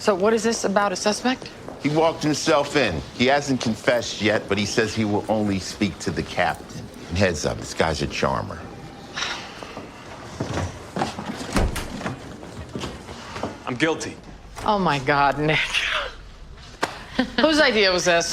So what is this about a suspect? He walked himself in. He hasn't confessed yet, but he says he will only speak to the captain. And heads up, this guy's a charmer. I'm guilty. Oh my God, Nick. Whose idea was this?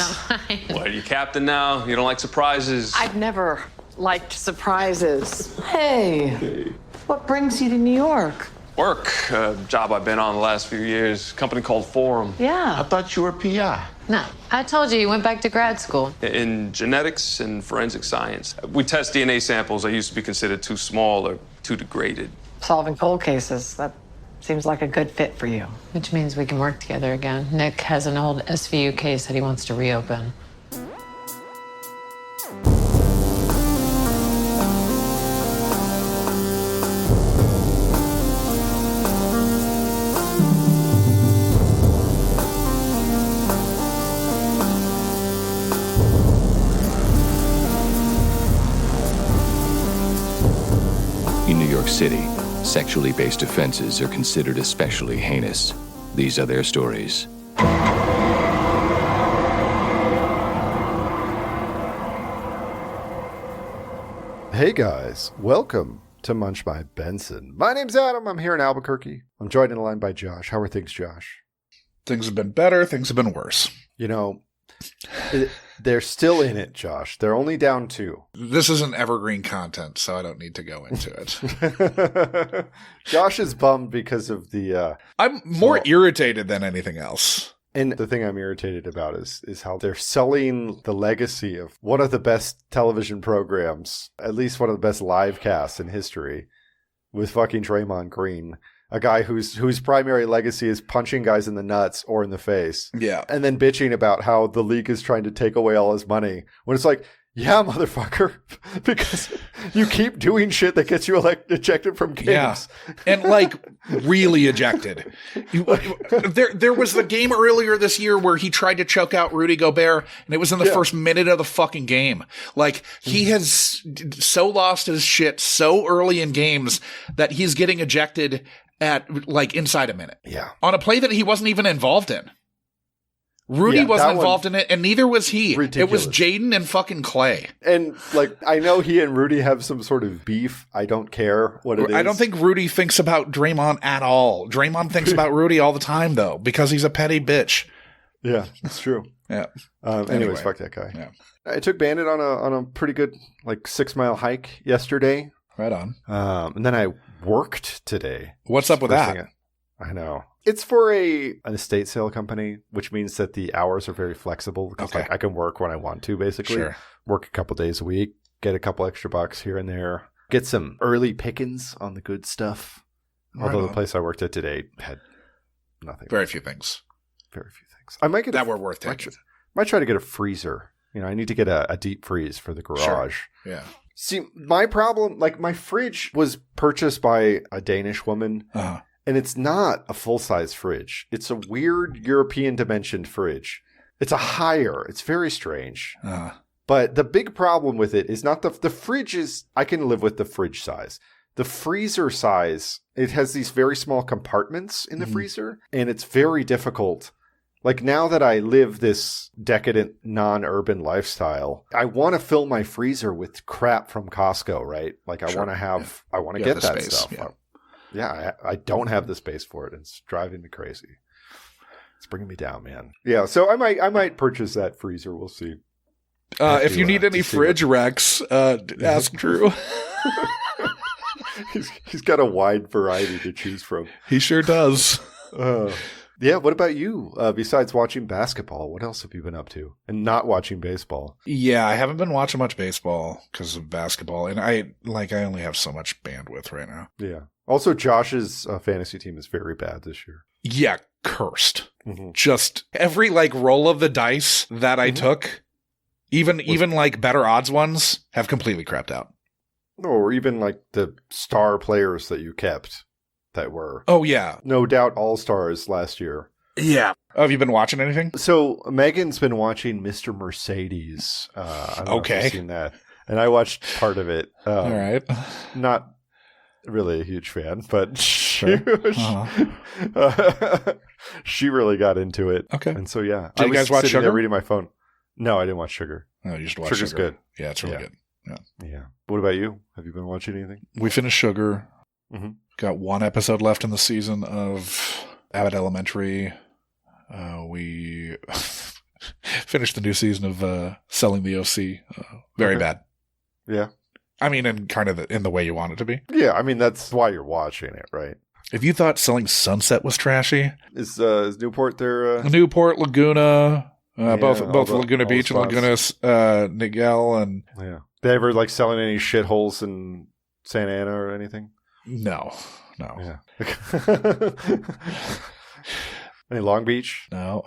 What, are you captain now? You don't like surprises? I've never liked surprises. Hey, what brings you to New York? Work, a job I've been on the last few years. Company called Forum. I Yeah. thought you were PI. No, I told you went back to grad school. In genetics and forensic science. We test DNA samples that used to be considered too small or too degraded. Solving cold cases. That seems like a good fit for you. Which means we can work together again. Nick has an old SVU case that he wants to reopen. In New York City, sexually based offenses are considered especially heinous. These are their stories. Hey guys, welcome to Munch by Benson. My name's Adam. I'm here in Albuquerque. I'm joined in the line by Josh. How are things, Josh? Things have been better. Things have been worse. You know, they're still in it, Josh. They're only down 2. This isn't evergreen content, so I don't need to go into it. Josh is bummed because of the... I'm more irritated than anything else. And the thing I'm irritated about is how they're selling the legacy of one of the best television programs, at least one of the best live casts in history, with fucking Draymond Green. A guy whose primary legacy is punching guys in the nuts or in the face. Yeah. And then bitching about how the league is trying to take away all his money. When it's like, yeah, motherfucker, because you keep doing shit that gets you ejected from games. Yeah. And really ejected. There was the game earlier this year where he tried to choke out Rudy Gobert, and it was in the first minute of the fucking game. He has so lost his shit so early in games that he's getting ejected at inside a minute. Yeah. On a play that he wasn't even involved in. Rudy wasn't involved in it, and neither was he. Ridiculous. It was Jaden and fucking Clay. And, I know he and Rudy have some sort of beef. I don't care what it is. I don't think Rudy thinks about Draymond at all. Draymond thinks about Rudy all the time, though, because he's a petty bitch. Yeah, it's true. Yeah. Anyways, fuck that guy. Yeah. I took Bandit on a pretty good, 6-mile hike yesterday. Right on. And then I worked today. What's up with that? I know. It's for an estate sale company, which means that the hours are very flexible because I can work when I want to, basically. Sure. Work a couple days a week, get a couple extra bucks here and there, get some early pickings on the good stuff. Although the place I worked at today had nothing. Very few things. Very few things. I might get that were worth taking. Might try to get a freezer. I need to get a deep freeze for the garage. Sure. Yeah. See, my problem, my fridge was purchased by a Danish woman. Uh-huh. And it's not a full-size fridge. It's a weird European dimensioned fridge. It's a higher. It's very strange. But the big problem with it is not the fridge is, I can live with the fridge size. The freezer size, it has these very small compartments in the freezer. And it's very difficult. Now that I live this decadent, non-urban lifestyle, I want to fill my freezer with crap from Costco, right? I want to get that space, stuff. Yeah, I don't have the space for it. It's driving me crazy. It's bringing me down, man. Yeah, so I might purchase that freezer. We'll see. If you need any fridge wrecks, ask Drew. He's got a wide variety to choose from. He sure does. Yeah, what about you? Besides watching basketball, what else have you been up to? And not watching baseball? Yeah, I haven't been watching much baseball because of basketball, and I only have so much bandwidth right now. Yeah. Also, Josh's fantasy team is very bad this year. Yeah, cursed. Mm-hmm. Just every roll of the dice that I took, even better odds ones, have completely crapped out. Or even the star players that you kept that were, oh yeah, no doubt all-stars last year. Yeah. Oh, have you been watching anything? So Megan's been watching Mr. Mercedes. I don't know if you've seen that. And I watched part of it. All right. Not really a huge fan, but She really got into it. Okay. And so, yeah. Did you guys watch sitting there Sugar? reading my phone. No, I didn't watch Sugar. Oh, you should watch Sugar's Sugar. good. Yeah, it's really Yeah. good. Yeah. Yeah. What about you? Have you been watching anything? We finished Sugar. Mhm. Got one episode left in the season of Abbott Elementary. We finished the new season of Selling the OC. Very Okay. bad. Yeah. I mean, in kind of in the way you want it to be. Yeah, I mean, that's why you're watching it, right? If you thought Selling Sunset was trashy, Is Newport there? Newport, Laguna, both all the- Laguna all the Beach and spots. Laguna, Neal, and Yeah. They ever, like, selling any shitholes in Santa Ana or anything? no. Yeah. Any Long Beach? No.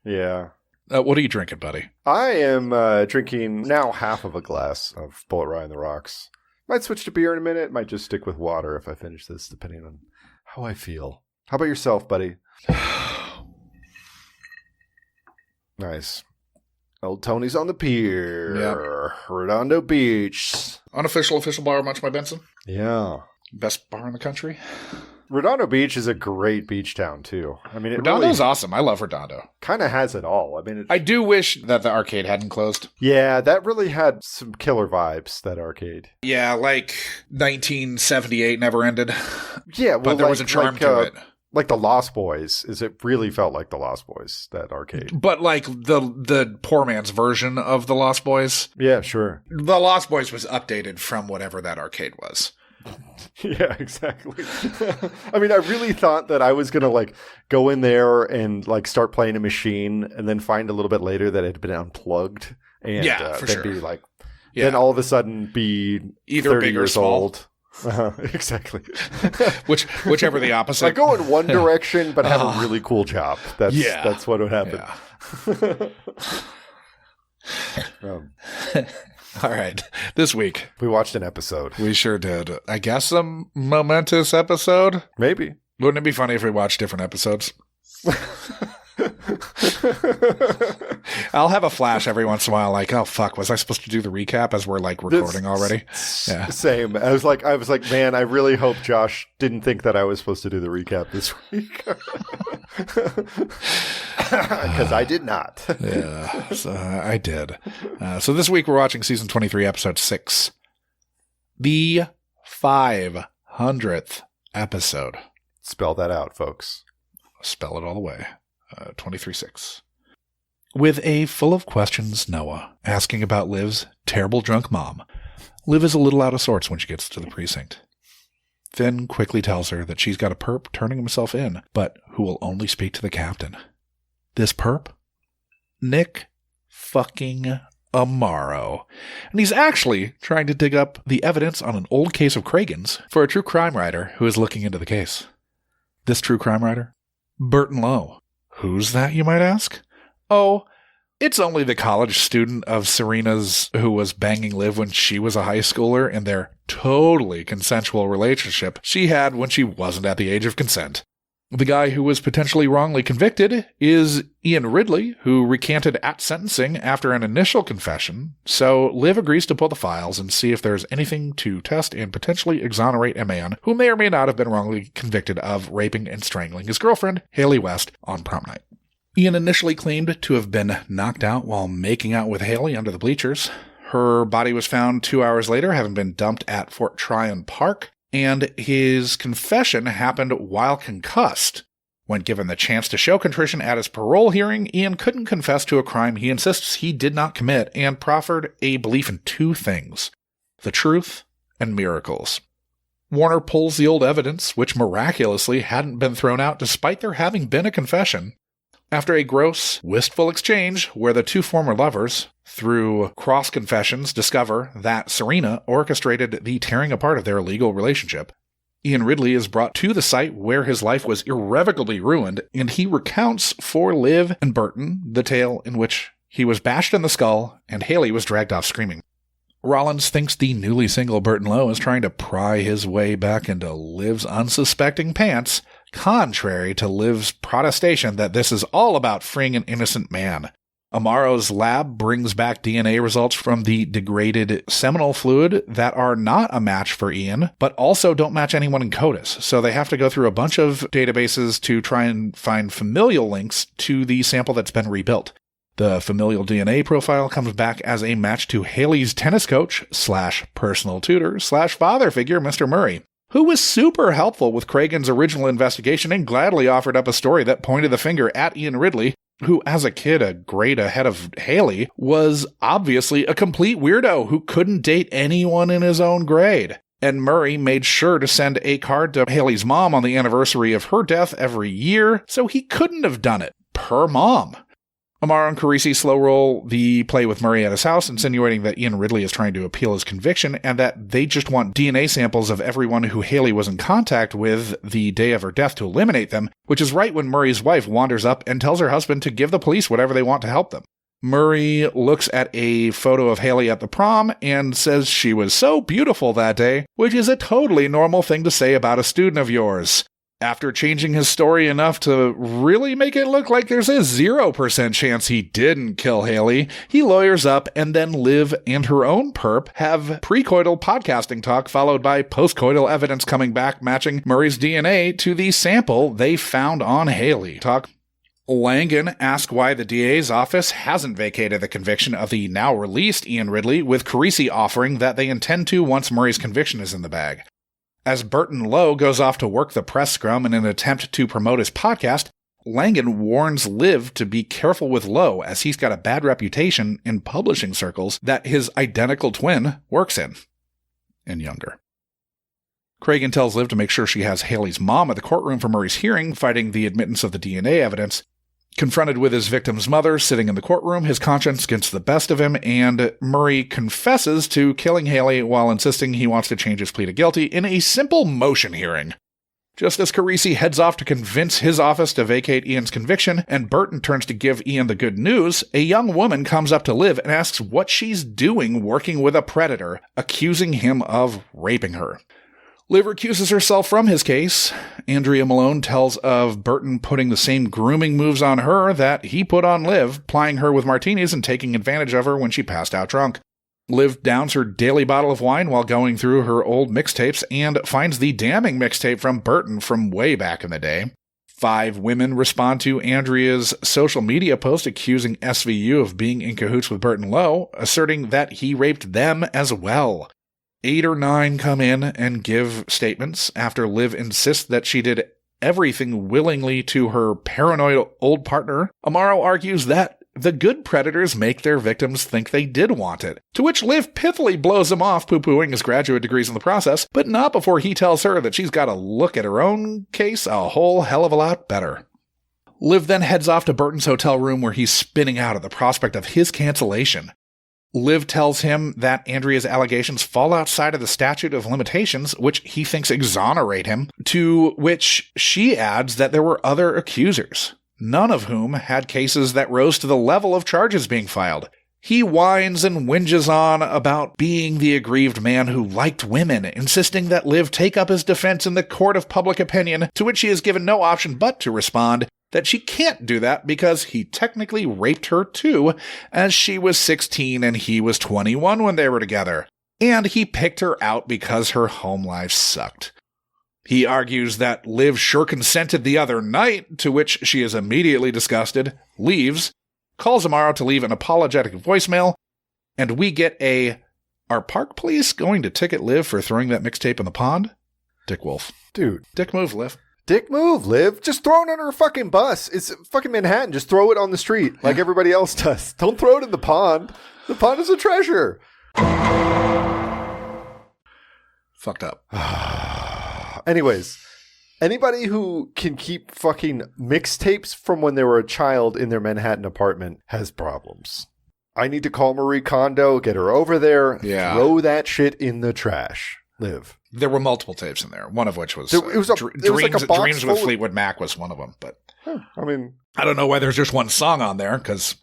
Yeah. What are you drinking, buddy? I am drinking now half of a glass of Bullet Rye on the Rocks. Might switch to beer in a minute. Might just stick with water if I finish this, depending on how I feel. How about yourself, buddy? Nice. Old Tony's on the pier. Yep. Redondo Beach. Unofficial official bar of Munchy by Benson. Yeah. Best bar in the country. Redondo Beach is a great beach town, too. I mean, it Redondo's really awesome. I love Redondo. kind of has it all. I mean, I do wish that the arcade hadn't closed. yeah, that really had some killer vibes, that arcade. Yeah, like 1978 never ended. Yeah, well, But there was a charm to it. Like the Lost Boys, it really felt like the Lost Boys, that arcade. But like the poor man's version of the Lost Boys. Yeah, sure. The Lost Boys was updated from whatever that arcade was. Yeah, exactly. I mean, I really thought that I was going to like go in there and like start playing a machine and then find a little bit later that it had been unplugged. And Yeah, for then sure. be like, Yeah. then all of a sudden be Either 30 big or years small. old. Exactly. Whichever the opposite. Like go in one direction, but have a really cool job. That's what would happen. Yeah. All right. This week, We watched an episode. we sure did. I guess a momentous episode. Maybe. Wouldn't it be funny if we watched different episodes? I'll have a flash every once in a while, like, oh fuck, was I supposed to do the recap as we're like recording already? Yeah. Same. I was like, man, I really hope Josh didn't think that I was supposed to do the recap this week. Because I did not. Yeah, so I did. So this week we're watching season 23, episode 6. The 500th episode. Spell that out, folks. Spell it all the way. 23-6. With a full of questions Noah asking about Liv's terrible drunk mom, Liv is a little out of sorts when she gets to the precinct. Finn quickly tells her that she's got a perp turning himself in, but who will only speak to the captain. This perp? Nick fucking Amaro. And he's actually trying to dig up the evidence on an old case of Kragen's for a true crime writer who is looking into the case. This true crime writer? Burton Lowe. Who's that, you might ask? Oh, it's only the college student of Serena's who was banging Liv when she was a high schooler in their totally consensual relationship she had when she wasn't at the age of consent. The guy who was potentially wrongly convicted is Ian Ridley, who recanted at sentencing after an initial confession, so Liv agrees to pull the files and see if there's anything to test and potentially exonerate a man who may or may not have been wrongly convicted of raping and strangling his girlfriend, Haley West, on prom night. Ian initially claimed to have been knocked out while making out with Haley under the bleachers. Her body was found 2 hours later, having been dumped at Fort Tryon Park, and his confession happened while concussed. When given the chance to show contrition at his parole hearing, Ian couldn't confess to a crime he insists he did not commit and proffered a belief in two things: the truth and miracles. Warner pulls the old evidence, which miraculously hadn't been thrown out despite there having been a confession. After a gross, wistful exchange where the two former lovers, through cross-confessions, discover that Serena orchestrated the tearing apart of their legal relationship, Ian Ridley is brought to the site where his life was irrevocably ruined, and he recounts for Liv and Burton the tale in which he was bashed in the skull and Haley was dragged off screaming. Rollins thinks the newly single Burton Lowe is trying to pry his way back into Liv's unsuspecting pants, contrary to Liv's protestation that this is all about freeing an innocent man. Amaro's lab brings back DNA results from the degraded seminal fluid that are not a match for Ian, but also don't match anyone in CODIS. So they have to go through a bunch of databases to try and find familial links to the sample that's been rebuilt. The familial DNA profile comes back as a match to Haley's tennis coach / personal tutor / father figure, Mr. Murray, who was super helpful with Cragen's original investigation and gladly offered up a story that pointed the finger at Ian Ridley, who, as a kid, a grade ahead of Haley, was obviously a complete weirdo who couldn't date anyone in his own grade. And Murray made sure to send a card to Haley's mom on the anniversary of her death every year, so he couldn't have done it. Per mom. Amaro and Carisi slow roll the play with Murray at his house, insinuating that Ian Ridley is trying to appeal his conviction and that they just want DNA samples of everyone who Haley was in contact with the day of her death to eliminate them, which is right when Murray's wife wanders up and tells her husband to give the police whatever they want to help them. Murray looks at a photo of Haley at the prom and says she was so beautiful that day, which is a totally normal thing to say about a student of yours. After changing his story enough to really make it look like there's a 0% chance he didn't kill Haley, he lawyers up, and then Liv and her own perp have precoital podcasting talk followed by postcoital evidence coming back matching Murray's DNA to the sample they found on Haley. Langan asks why the DA's office hasn't vacated the conviction of the now-released Ian Ridley, with Carisi offering that they intend to once Murray's conviction is in the bag. As Burton Lowe goes off to work the press scrum in an attempt to promote his podcast, Langan warns Liv to be careful with Lowe, as he's got a bad reputation in publishing circles that his identical twin works in. And younger. Cragen tells Liv to make sure she has Haley's mom at the courtroom for Murray's hearing, fighting the admittance of the DNA evidence. Confronted with his victim's mother sitting in the courtroom, his conscience gets the best of him, and Murray confesses to killing Haley while insisting he wants to change his plea to guilty in a simple motion hearing. Just as Carisi heads off to convince his office to vacate Ian's conviction, and Burton turns to give Ian the good news, a young woman comes up to Liv and asks what she's doing working with a predator, accusing him of raping her. Liv recuses herself from his case. Andrea Malone tells of Burton putting the same grooming moves on her that he put on Liv, plying her with martinis and taking advantage of her when she passed out drunk. Liv downs her daily bottle of wine while going through her old mixtapes and finds the damning mixtape from Burton from way back in the day. 5 women respond to Andrea's social media post accusing SVU of being in cahoots with Burton Lowe, asserting that he raped them as well. 8 or 9 come in and give statements after Liv insists that she did everything willingly to her paranoid old partner. Amaro argues that the good predators make their victims think they did want it, to which Liv pithily blows him off, poo-pooing his graduate degrees in the process, but not before he tells her that she's got to look at her own case a whole hell of a lot better. Liv then heads off to Burton's hotel room where he's spinning out at the prospect of his cancellation. Liv tells him that Andrea's allegations fall outside of the statute of limitations, which he thinks exonerate him, to which she adds that there were other accusers, none of whom had cases that rose to the level of charges being filed. He whines and whinges on about being the aggrieved man who liked women, insisting that Liv take up his defense in the court of public opinion, to which she is given no option but to respond that she can't do that because he technically raped her too, as she was 16 and he was 21 when they were together, and he picked her out because her home life sucked. He argues that Liv sure consented the other night, to which she is immediately disgusted, leaves, calls Amaro to leave an apologetic voicemail, and we get a, "Are park police going to ticket Liv for throwing that mixtape in the pond?" Dick Wolf. Dude. Dick move, Liv. Dick move, Liv. Just throw it on her fucking bus. It's fucking Manhattan. Just throw it on the street like everybody else does. Don't throw it in the pond. The pond is a treasure. Fucked up. Anyways, anybody who can keep fucking mixtapes from when they were a child in their Manhattan apartment has problems. I need to call Marie Kondo, get her over there, throw that shit in the trash. Liv. There were multiple tapes in there, one of which was, Dreams with Fleetwood Mac was one of them. But I mean, I don't know why there's just one song on there, because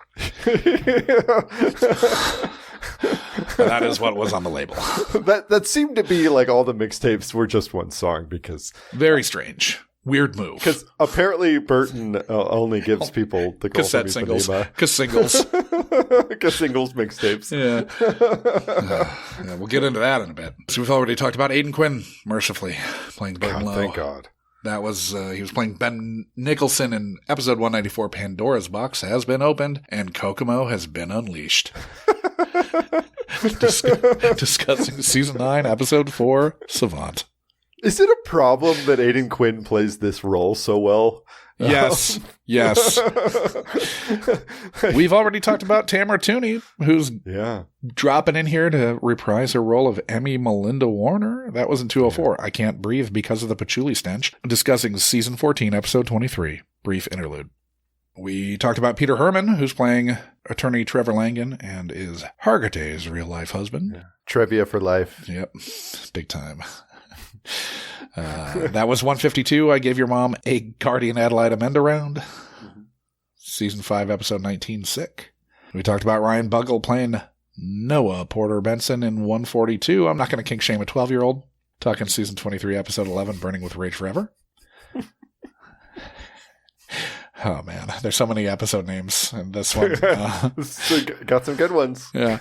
that is what was on the label. That seemed to be like all the mixtapes were just one song, because very strange. Weird move. Because apparently Burton only gives people the Girl Cassette from singles. Ipanema. Because singles. Because singles mixtapes. Yeah, we'll get into that in a bit. So we've already talked about Aidan Quinn, mercifully, playing Burton Lowe. Thank God. That was, he was playing Ben Nicholson in episode 194, Pandora's Box has been opened, and Kokomo has been unleashed. Discussing season 9, episode 4, Savant. Is it a problem that Aidan Quinn plays this role so well? Yes. Yes. We've already talked about Tamara Tooney, who's dropping in here to reprise her role of Emmy Melinda Warner. That was in 204. Yeah. I Can't Breathe Because of the Patchouli Stench. Discussing season 14, episode 23. Brief interlude. We talked about Peter Herman, who's playing attorney Trevor Langan and is Hargitay's real-life husband. Yeah. Trivia for life. Yep. Big time. That was 152. I Gave Your Mom a Guardian Ad Litem End Around. Mm-hmm. Season 5, episode 19, Sick. We talked about Ryan Bugle playing Noah Porter Benson in 142. I'm not going to kink shame a 12-year-old. Talking season 23, episode 11, Burning with Rage Forever. Oh, man. There's so many episode names in this one. Got some good ones. Yeah.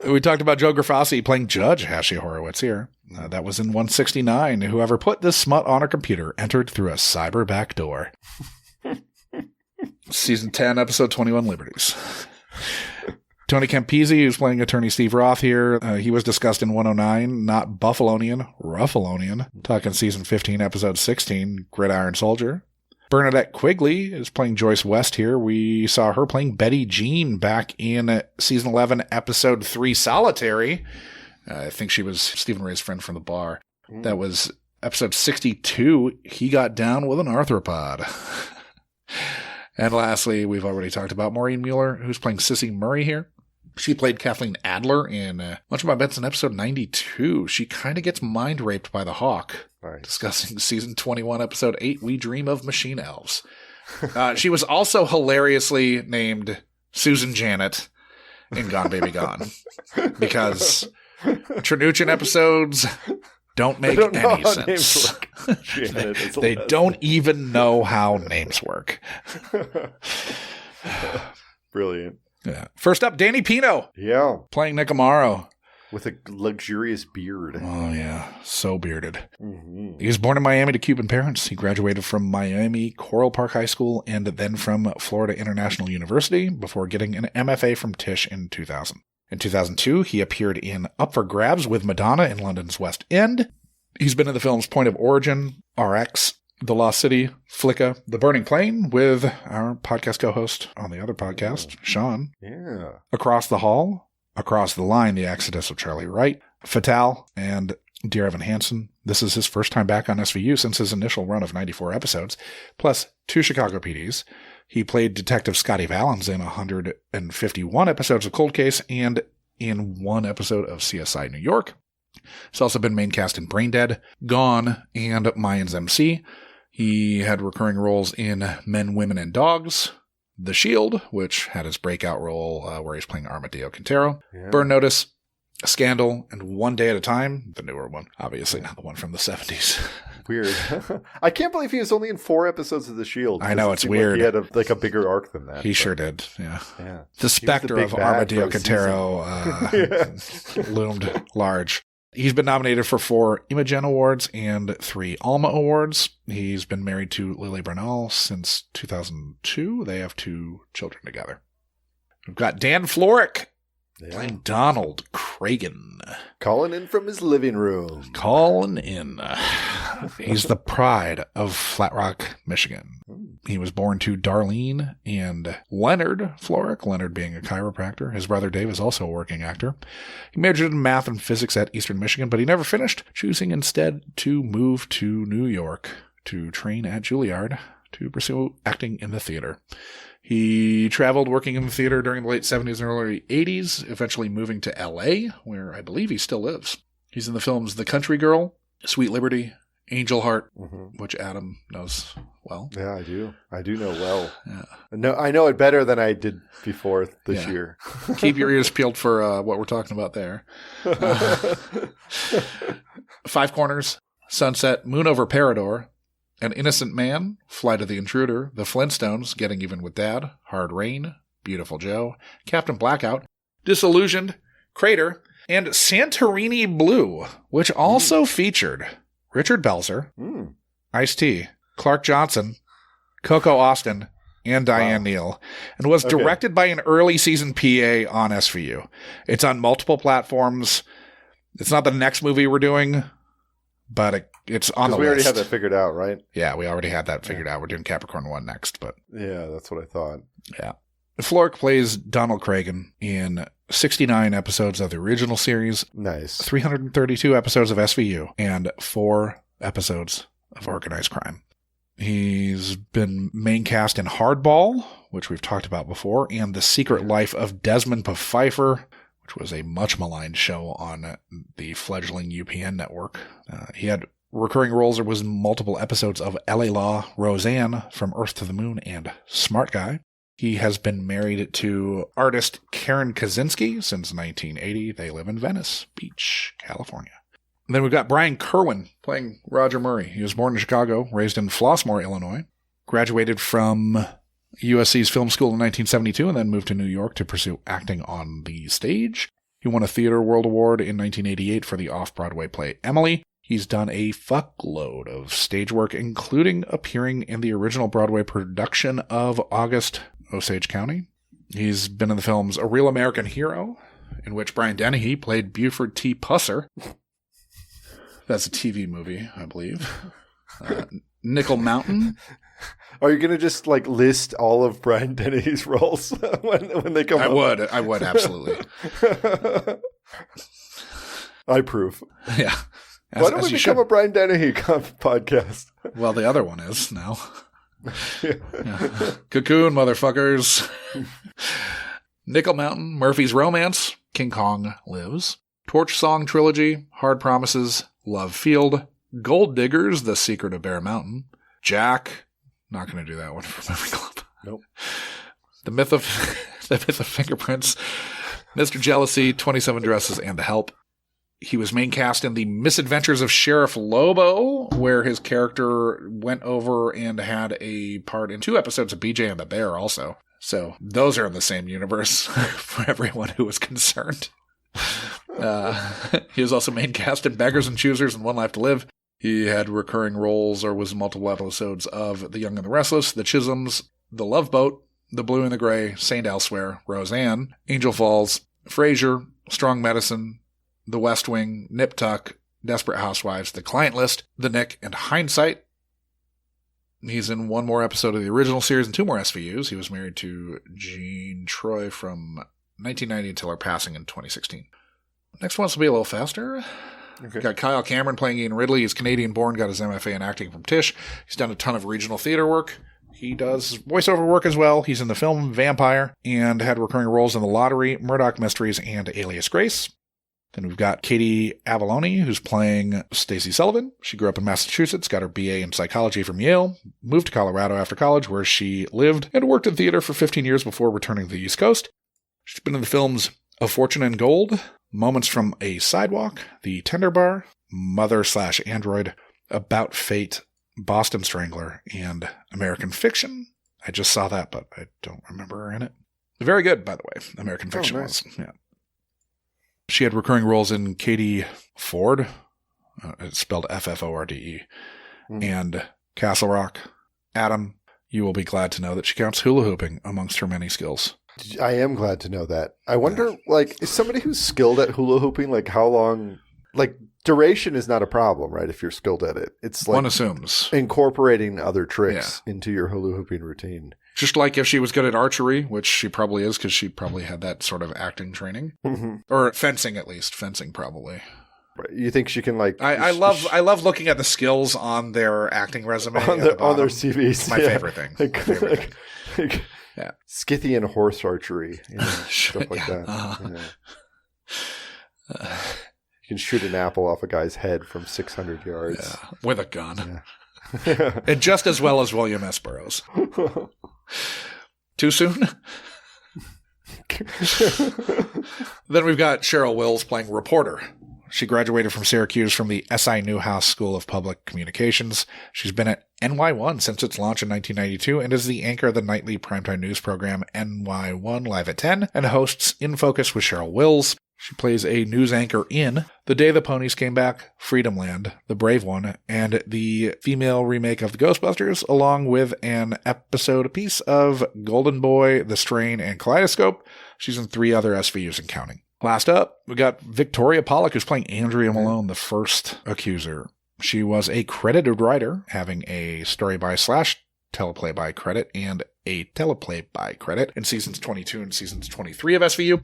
We talked about Joe Grafasi playing Judge Hashi Horowitz here. That was in 169. Whoever put this smut on her computer entered through a cyber back door. Season 10, episode 21, Liberties. Tony Campisi, who's playing attorney Steve Roth here. He was discussed in 109, not Buffalonian, Ruffalonian. Talking season 15, episode 16, Gridiron Soldier. Bernadette Quigley is playing Joyce West here. We saw her playing Betty Jean back in season 11, episode 3, Solitary. I think she was Stephen Ray's friend from the bar. That was episode 62. He got down with an arthropod. And lastly, we've already talked about Maureen Mueller, who's playing Sissy Murray here. She played Kathleen Adler in Much of My Bets in episode 92. She kind of gets mind raped by the Hawk. Right. Discussing season 21, episode 8, We Dream of Machine Elves. She was also hilariously named Susan Janet in Gone Baby Gone. Because Tranuchin episodes don't make any sense. They don't even know how names work. Brilliant. Yeah. First up, Danny Pino. Yeah. Playing Nick Amaro. With a luxurious beard. Oh, yeah. So bearded. Mm-hmm. He was born in Miami to Cuban parents. He graduated from Miami Coral Park High School and then from Florida International University before getting an MFA from Tisch in 2000. In 2002, he appeared in Up for Grabs with Madonna in London's West End. He's been in the films Point of Origin, RX, The Lost City, Flicka, The Burning Plane with our podcast co-host on the other podcast, Sean. Yeah. Across the Hall, Across the Line, The Exodus of Charlie Wright, Fatale, and Dear Evan Hansen. This is his first time back on SVU since his initial run of 94 episodes, plus 2 Chicago PDs. He played Detective Scotty Valens in 151 episodes of Cold Case and in 1 episode of CSI New York. He's also been main cast in Brain Dead, Gone, and Mayans MC. He had recurring roles in Men, Women, and Dogs, The Shield, which had his breakout role where he's playing Armadillo Quintero, Burn Notice, Scandal, and One Day at a Time, the newer one, obviously not the one from the 70s. Weird. I can't believe he was only in 4 episodes of The Shield. I know, it's weird. Like he had a bigger arc than that. He sure did, yeah. The specter of Armadillo Quintero loomed large. He's been nominated for 4 Imagen Awards and 3 Alma Awards. He's been married to Lily Bernal since 2002. They have 2 children together. We've got Dan Florek playing Donald Cragen. Calling in from his living room. Calling in. He's the pride of Flat Rock, Michigan. He was born to Darlene and Leonard Florek, Leonard being a chiropractor. His brother Dave is also a working actor. He majored in math and physics at Eastern Michigan, but he never finished, choosing instead to move to New York to train at Juilliard to pursue acting in the theater. He traveled working in the theater during the late 70s and early 80s, eventually moving to L.A., where I believe he still lives. He's in the films The Country Girl, Sweet Liberty, Angel Heart, which Adam knows well. Yeah, I do. I do know well. Yeah. No, I know it better than I did before this year. Keep your ears peeled for what we're talking about there. 5 Corners, Sunset, Moon Over Parador, An Innocent Man, Flight of the Intruder, The Flintstones, Getting Even with Dad, Hard Rain, Beautiful Joe, Captain Blackout, Disillusioned, Crater, and Santorini Blue, which also featured Richard Belzer, Ice-T, Clark Johnson, Coco Austin, and Diane Neal, and was directed by an early season PA on SVU. It's on multiple platforms. It's not the next movie we're doing, but it's on the list. We already had that figured out, right? Yeah, we already had that figured out. We're doing Capricorn 1 next, but... Yeah, that's what I thought. Yeah. Flork plays Donald Cragen in 69 episodes of the original series. Nice. 332 episodes of SVU, and 4 episodes of Organized Crime. He's been main cast in Hardball, which we've talked about before, and The Secret Life of Desmond Pfeiffer, which was a much maligned show on the fledgling UPN network. He had recurring roles. There was multiple episodes of L.A. Law, Roseanne, From Earth to the Moon, and Smart Guy. He has been married to artist Karen Kaczynski since 1980. They live in Venice Beach, California. And then we've got Brian Kerwin playing Roger Murray. He was born in Chicago, raised in Flossmoor, Illinois. Graduated from USC's film school in 1972 and then moved to New York to pursue acting on the stage. He won a Theatre World Award in 1988 for the off-Broadway play Emily. He's done a fuckload of stage work, including appearing in the original Broadway production of August, Osage County. He's been in the films A Real American Hero, in which Brian Dennehy played Buford T. Pusser. That's a TV movie, I believe. Nickel Mountain. Are you going to just list all of Brian Dennehy's roles when they come up? I would, absolutely. I approve. Yeah. Why don't we become a Brian Dennehy podcast? Well, the other one is now. Yeah. Cocoon, motherfuckers. Nickel Mountain, Murphy's Romance, King Kong Lives, Torch Song Trilogy, Hard Promises, Love Field, Gold Diggers, The Secret of Bear Mountain, Jack, not going to do that one for Movie Club. Nope. The Myth of Fingerprints, Mr. Jealousy, 27 Dresses, and The Help. He was main cast in The Misadventures of Sheriff Lobo, where his character went over and had a part in 2 episodes of BJ and the Bear also. So those are in the same universe for everyone who was concerned. He was also main cast in Beggars and Choosers and One Life to Live. He had recurring roles or was in multiple episodes of The Young and the Restless, The Chisholms, The Love Boat, The Blue and the Gray, Saint Elsewhere, Roseanne, Angel Falls, Frasier, Strong Medicine, The West Wing, Nip Tuck, Desperate Housewives, The Client List, The Nick, and Hindsight. He's in 1 more episode of the original series and 2 more SVUs. He was married to Jean Troy from 1990 until her passing in 2016. Next one's will be a little faster. Okay. Got Kyle Cameron playing Ian Ridley. He's Canadian-born, got his MFA in acting from Tisch. He's done a ton of regional theater work. He does voiceover work as well. He's in the film Vampire and had recurring roles in The Lottery, Murdoch Mysteries, and Alias Grace. Then we've got Katie Avalone, who's playing Stacey Sullivan. She grew up in Massachusetts, got her BA in psychology from Yale, moved to Colorado after college, where she lived and worked in theater for 15 years before returning to the East Coast. She's been in the films A Fortune in Gold, Moments from a Sidewalk, The Tender Bar, Mother/Android, About Fate, Boston Strangler, and American Fiction. I just saw that, but I don't remember her in it. Very good, by the way. American Fiction was. Yeah. She had recurring roles in Katie Ford, it's spelled Fforde, and Castle Rock. Adam, you will be glad to know that she counts hula hooping amongst her many skills. I am glad to know that. I wonder, is somebody who's skilled at hula hooping, how long, duration is not a problem, right? If you're skilled at it. It's one assumes. Incorporating other tricks into your hula hooping routine. Just like if she was good at archery, which she probably is because she probably had that sort of acting training. Mm-hmm. Or fencing, at least. Fencing, probably. Right. You think she can, I love looking at the skills on their acting resume. On their CVs. My favorite thing. Yeah. Scythian horse archery. Stuff like that. Uh-huh. Yeah. You can shoot an apple off a guy's head from 600 yards. Yeah, with a gun. Yeah. And just as well as William S. Burroughs. Too soon? Then we've got Cheryl Wills playing Reporter, She graduated from Syracuse from the S.I. Newhouse School of Public Communications. She's been at NY1 since its launch in 1992 and is the anchor of the nightly primetime news program NY1 Live at 10 and hosts In Focus with Cheryl Wills. She plays a news anchor in The Day the Ponies Came Back, Freedom Land, The Brave One, and the female remake of The Ghostbusters, along with an episode apiece of Golden Boy, The Strain, and Kaleidoscope. She's in 3 other SVUs and counting. Last up, we got Victoria Pollock, who's playing Andrea Malone, the first accuser. She was a credited writer, having a story-by/teleplay by credit and a teleplay by credit in seasons 22 and seasons 23 of SVU.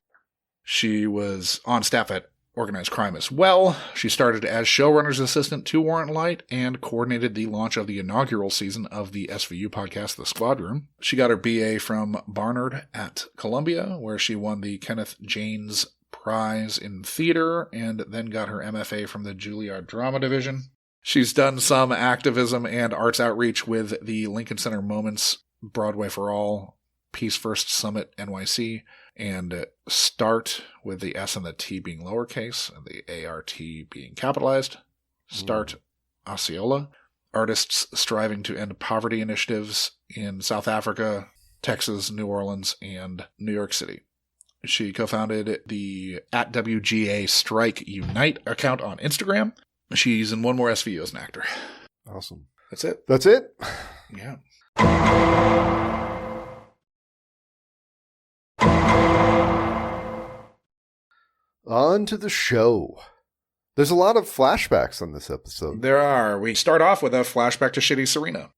She was on staff at Organized Crime as well. She started as showrunner's assistant to Warrant Light and coordinated the launch of the inaugural season of the SVU podcast, The Squad Room. She got her BA from Barnard at Columbia, where she won the Kenneth Janes Prize in Theater, and then got her MFA from the Juilliard Drama Division. She's done some activism and arts outreach with the Lincoln Center Moments, Broadway for All, Peace First Summit NYC, and START, with the S and the T being lowercase and the ART being capitalized. START Osceola. Artists striving to end poverty initiatives in South Africa, Texas, New Orleans, and New York City. She co-founded the @WGA Strike Unite account on Instagram. She's in one more SVU as an actor. Awesome. That's it. That's it? Yeah. On to the show. There's a lot of flashbacks on this episode. There are. We start off with a flashback to Shitty Serena,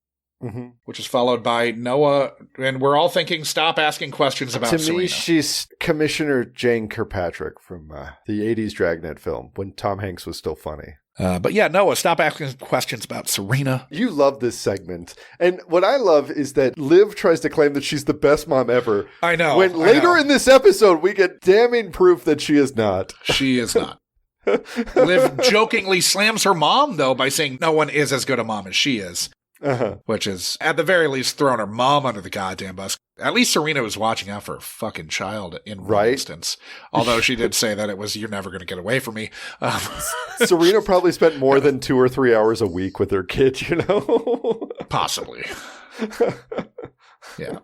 which is followed by Noah, and we're all thinking, stop asking questions about Serena. To me, she's Commissioner Jane Kirkpatrick from the 80s Dragnet film, when Tom Hanks was still funny. But yeah, Noah, stop asking questions about Serena. You love this segment. And what I love is that Liv tries to claim that she's the best mom ever. I know. When later in this episode, we get damning proof that she is not. She is not. Liv jokingly slams her mom, though, by saying no one is as good a mom as she is. Which is, at the very least, throwing her mom under the goddamn bus. At least Serena was watching out for her fucking child in one instance. Although she did say that it was, you're never going to get away from me. Serena probably spent more than 2 or 3 hours a week with her kid, you know? Possibly. Yeah.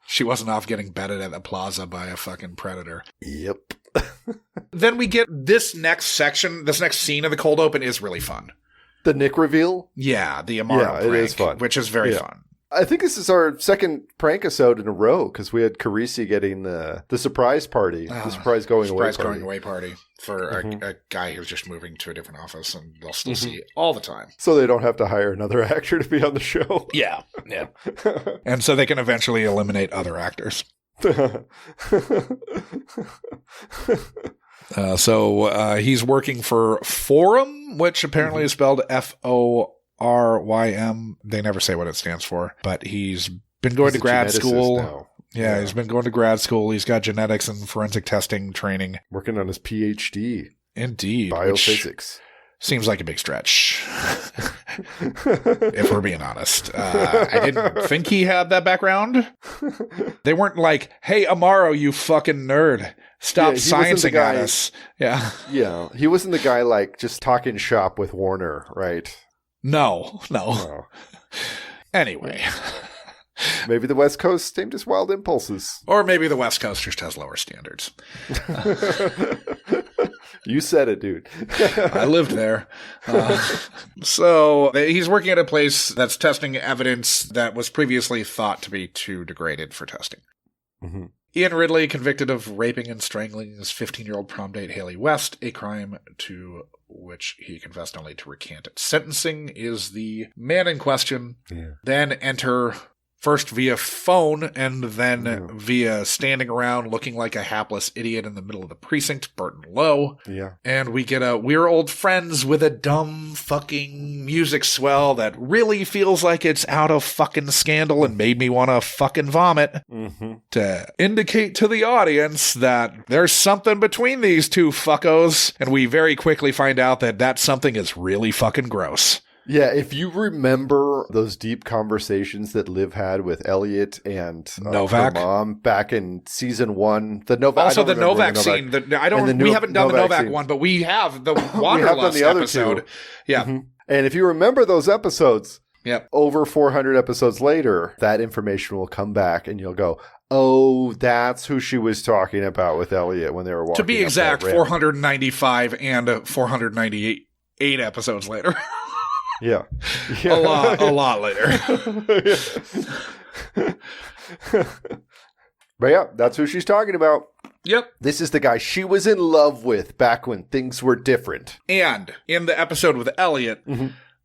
She wasn't off getting bedded at the plaza by a fucking predator. Yep. Then we get this next section, this next scene of the cold open is really fun. The Nick reveal? Yeah, the Amaro prank, it is fun. which is very fun. I think this is our second prank episode in a row, because we had Carisi getting the surprise party, the surprise going away party for a guy who's just moving to a different office, and they'll still see it all the time. So they don't have to hire another actor to be on the show. Yeah. And so they can eventually eliminate other actors. So he's working for Forum, which apparently is spelled FORYM. They never say what it stands for, but he's been going to grad school. Now. Yeah, he's been going to grad school. He's got genetics and forensic testing training. Working on his PhD. Indeed. Biophysics. Seems like a big stretch, if we're being honest. I didn't think he had that background. They weren't like, hey, Amaro, you fucking nerd. Stop sciencing at us. Yeah. Yeah. He wasn't the guy like just talking shop with Warner, right? No. Anyway. Maybe the West Coast aimed his wild impulses. Or maybe the West Coast just has lower standards. You said it, dude. I lived there. So he's working at a place that's testing evidence that was previously thought to be too degraded for testing. Ian Ridley, convicted of raping and strangling his 15-year-old prom date Haley West, a crime to which he confessed only to recant at sentencing, is the man in question. Yeah. Then enter... First via phone and then via standing around looking like a hapless idiot in the middle of the precinct, Burton Lowe. Yeah. And we get a we're old friends with a dumb fucking music swell that really feels like it's out of fucking Scandal and made me want to fucking vomit to indicate to the audience that there's something between these two fuckos. And we very quickly find out that that something is really fucking gross. Yeah, if you remember those deep conversations that Liv had with Elliot and Novak her mom back in season 1, the Novak. Also, the Novak scene. We haven't done the Novak one, but we have the Wanderlust episode. Yeah. Mm-hmm. And if you remember those episodes, yep. Over 400 episodes later, that information will come back and you'll go, oh, that's who she was talking about with Elliot when they were walking. To be exact, 495 and 498 episodes later. Yeah. A lot later. But yeah, that's who she's talking about. Yep. This is the guy she was in love with back when things were different. And in the episode with Elliot,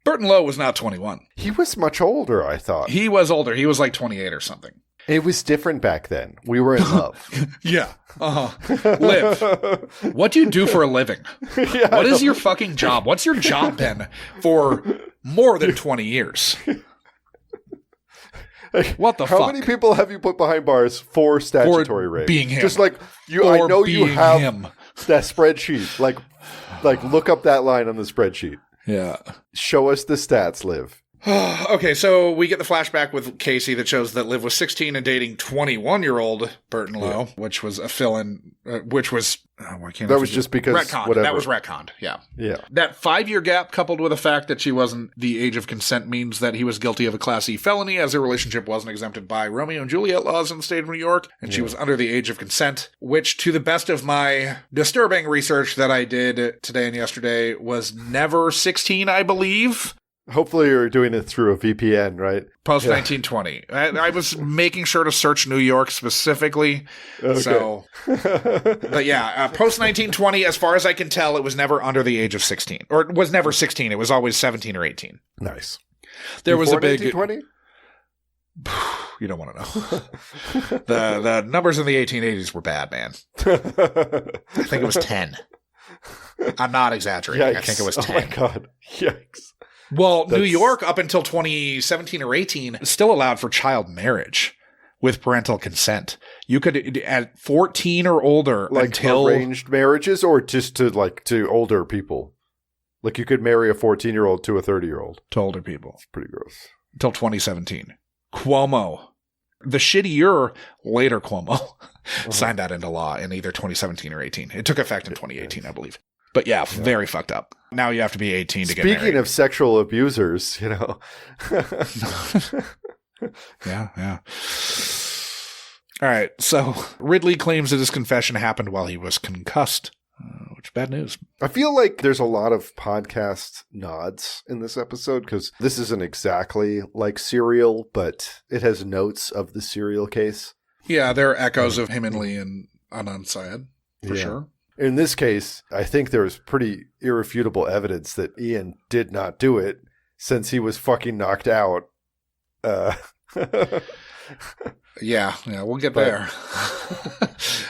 Burton Lowe was not 21. He was much older, I thought. He was older. He was like 28 or something. It was different back then. We were in love. Yeah. Liv, what do you do for a living? Yeah, what is your fucking job? What's your job been for more than 20 years? What the fuck? How many people have you put behind bars for statutory rape? Being him. Just like you, I know you have that spreadsheet. Like look up that line on the spreadsheet. Yeah. Show us the stats, Liv. Okay, so we get the flashback with Casey that shows that Liv was 16 and dating 21-year-old Burton Lowe, which was a fill-in, which was, that was just because retconned. Whatever. That was retconned, yeah. Yeah. That 5-year gap coupled with the fact that she wasn't the age of consent means that he was guilty of a Class E felony as their relationship wasn't exempted by Romeo and Juliet laws in the state of New York, and she was under the age of consent, which to the best of my disturbing research that I did today and yesterday was never 16, I believe. Hopefully you're doing it through a VPN, right? Post 1920. I was making sure to search New York specifically. Okay. So, but yeah, post 1920, as far as I can tell, it was never under the age of 16. Or it was never 16. It was always 17 or 18. Nice. There was a big... 1920? You don't want to know. The numbers in the 1880s were bad, man. I think it was 10. I'm not exaggerating. Yikes. I think it was 10. Oh my God. Yikes. Well, New York, up until 2017 or 18, still allowed for child marriage with parental consent. You could, at 14 or older, like until... arranged marriages or just to older people? Like you could marry a 14-year-old to a 30-year-old. To older people. It's pretty gross. Until 2017. Cuomo. The shittier later Cuomo signed that into law in either 2017 or 18. It took effect in 2018, I believe. But yeah, very fucked up. Now you have to be 18 to get married. Speaking of sexual abusers, you know. Yeah. All right. So Ridley claims that his confession happened while he was concussed, which is bad news. I feel like there's a lot of podcast nods in this episode because this isn't exactly like Serial, but it has notes of the Serial case. Yeah, there are echoes of him and Lee and Anand Syed, for sure. In this case, I think there was pretty irrefutable evidence that Ian did not do it since he was fucking knocked out. Yeah, we'll get there.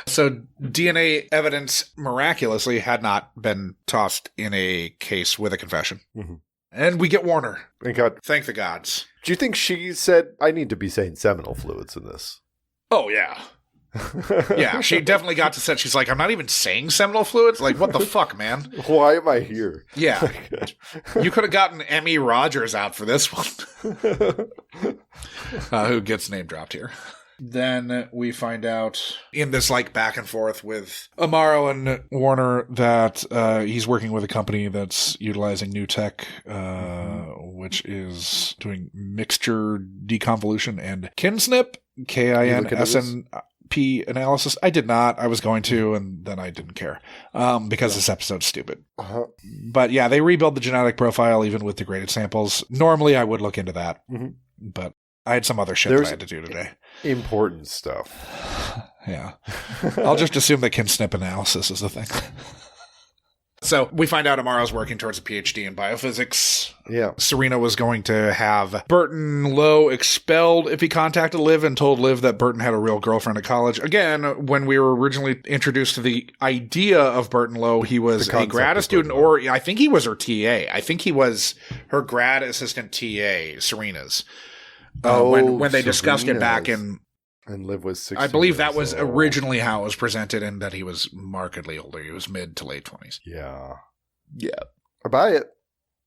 So DNA evidence miraculously had not been tossed in a case with a confession. Mm-hmm. And we get Warner. Thank God. Thank the gods. Do you think she said, I need to be saying seminal fluids in this? Oh, yeah. Yeah, she definitely got to set. She's like, I'm not even saying seminal fluids. Like, what the fuck, man? Why am I here? Yeah. You could have gotten Emmy Rogers out for this one. Who gets name dropped here. Then we find out in this like back and forth with Amaro and Warner that he's working with a company that's utilizing new tech, which is doing mixture deconvolution and kinsnip, KINSNP analysis. I did not. I was going to, and then I didn't care because this episode's stupid. Uh-huh. But yeah, they rebuild the genetic profile even with degraded samples. Normally, I would look into that, but I had some other shit that I had to do today. Important stuff. Yeah. I'll just assume that kinsnip analysis is the thing. So we find out Amaro's working towards a PhD in biophysics. Yeah. Serena was going to have Burton Lowe expelled if he contacted Liv and told Liv that Burton had a real girlfriend at college. Again, when we were originally introduced to the idea of Burton Lowe, he was a grad student, or I think he was her TA. I think he was her grad assistant TA, Serena's. When they discussed it back in... And Liv was 16. I believe that was originally how it was presented, and that he was markedly older. He was mid to late 20s. Yeah. Yeah. I buy it.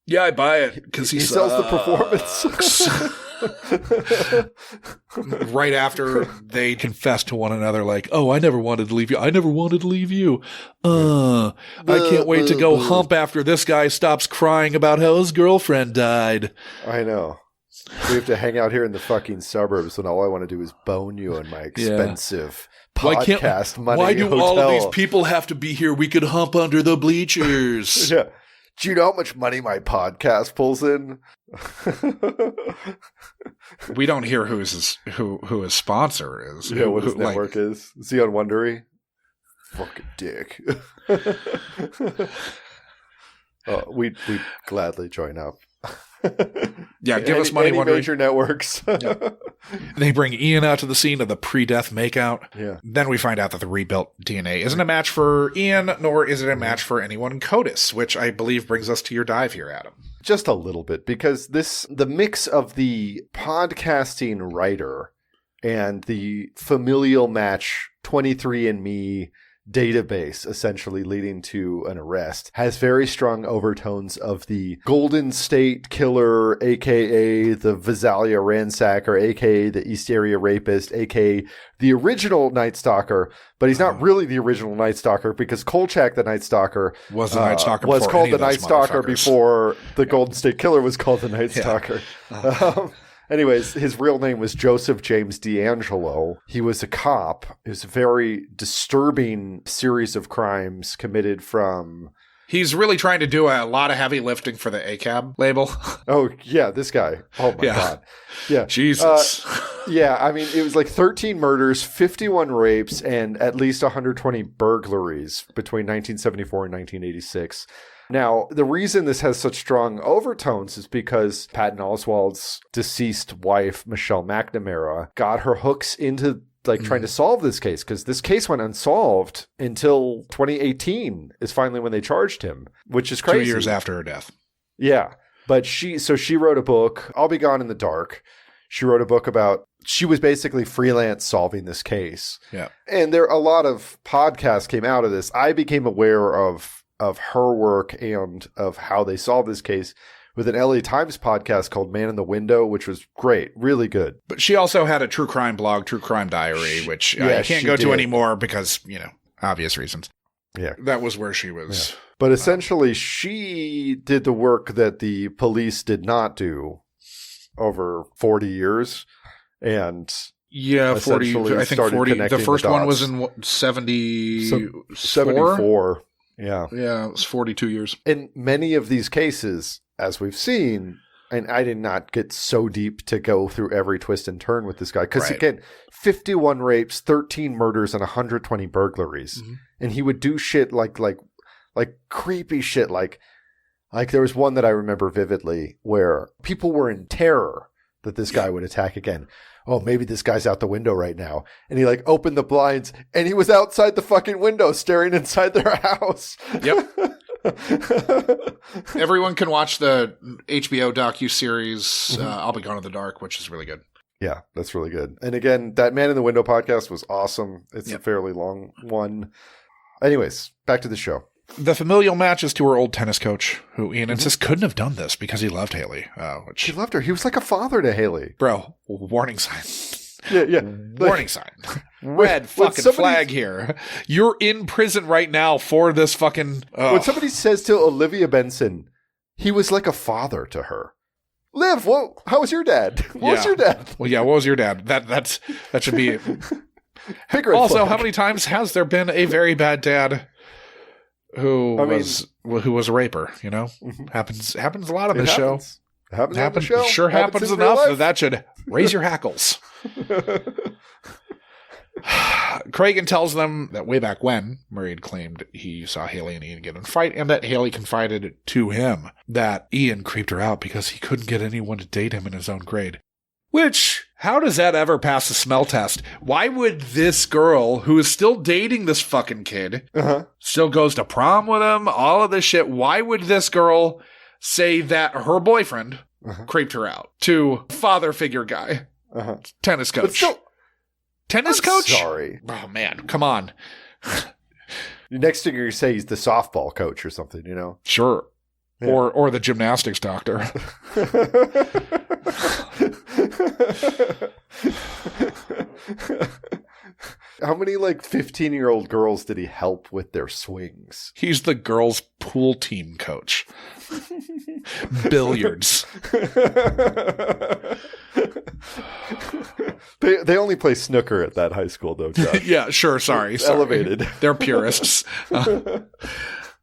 Yeah, I buy it because he sells the performance. Right after they confess to one another, like, "Oh, I never wanted to leave you. I never wanted to leave you. I can't wait to go hump after this guy stops crying about how his girlfriend died." I know. We have to hang out here in the fucking suburbs when all I want to do is bone you in my expensive podcast money Why do hotel. all of these people have to be here? We could hump under the bleachers. Yeah. Do you know how much money my podcast pulls in? We don't hear who his sponsor is. Yeah, what his network is. Is he on Wondery? Fucking dick. We'd gladly join up. Yeah, give us money. Any major networks. Yeah. They bring Ian out to the scene of the pre-death makeout. Yeah. Then we find out that the rebuilt DNA isn't a match for Ian, nor is it a match for anyone in CODIS, which I believe brings us to your dive here, Adam. Just a little bit, because the mix of the podcasting writer and the familial match 23andMe database essentially leading to an arrest has very strong overtones of the Golden State Killer, aka the Visalia Ransacker, aka the East Area Rapist, aka the original Night Stalker, but he's not really the original Night Stalker because Kolchak the Night Stalker was the Night Stalker was before called any the of those Night Stalker motherfuckers. before the Golden State Killer was called the Night Stalker. Anyways, his real name was Joseph James D'Angelo. He was a cop. It was a very disturbing series of crimes committed from... He's really trying to do a lot of heavy lifting for the ACAB label. Oh, yeah, this guy. Oh, my God. Yeah. Jesus. Yeah, I mean, it was like 13 murders, 51 rapes, and at least 120 burglaries between 1974 and 1986. Now, the reason this has such strong overtones is because Patton Oswalt's deceased wife, Michelle McNamara, got her hooks into trying to solve this case, because this case went unsolved until 2018 is finally when they charged him, which is crazy. 2 years after her death. Yeah. But she wrote a book, I'll Be Gone in the Dark. She wrote a book about, she was basically freelance solving this case. Yeah. And a lot of podcasts came out of this. I became aware of her work and of how they solved this case with an LA Times podcast called Man in the Window, which was great, really good. But she also had a true crime blog, True Crime Diary, which I can't go to anymore because, obvious reasons. Yeah. That was where she was. Yeah. But essentially, she did the work that the police did not do over 40 years. And yeah, 40. I think 40. The first one was in 74? 74. Yeah. Yeah, it was 42 years. In many of these cases, as we've seen, and I did not get so deep to go through every twist and turn with this guy, because again, 51 rapes, 13 murders, and 120 burglaries. Mm-hmm. And he would do shit like creepy shit. Like there was one that I remember vividly where people were in terror that this guy would attack again. Oh, maybe this guy's out the window right now. And he opened the blinds and he was outside the fucking window staring inside their house. Yep. Everyone can watch the HBO docuseries I'll Be Gone in the Dark, which is really good. Yeah, that's really good. And again, that Man in the Window podcast was awesome. It's a fairly long one. Anyways, back to the show. The familial match is to her old tennis coach, who Ian insists couldn't have done this because he loved Haley. He loved her. He was like a father to Haley. Bro, warning sign. Yeah. Warning sign. Red fucking flag here. You're in prison right now for this fucking... When somebody says to Olivia Benson, he was like a father to her. Liv, how was your dad? What was your dad? Well, yeah, what was your dad? That should be... Big red also, flag. how many times has there been a very bad dad who was a raper, Happens a lot on this show. Happens on the show. Sure happens in real enough life. that should raise your hackles. Cragen tells them that way back when Murray had claimed he saw Haley and Ian get in a fight, and that Haley confided to him that Ian creeped her out because he couldn't get anyone to date him in his own grade. Which, how does that ever pass the smell test? Why would this girl, who is still dating this fucking kid, still goes to prom with him, all of this shit, why would this girl say that her boyfriend creeped her out to father figure guy, tennis coach? But still, tennis coach? Sorry. Oh, man, come on. Next thing you say he's the softball coach or something, Sure. Or the gymnastics doctor. How many 15-year-old girls did he help with their swings? He's the girls' pool team coach. Billiards. They only play snooker at that high school, though, Josh. Yeah, sure. Sorry. Elevated. They're purists.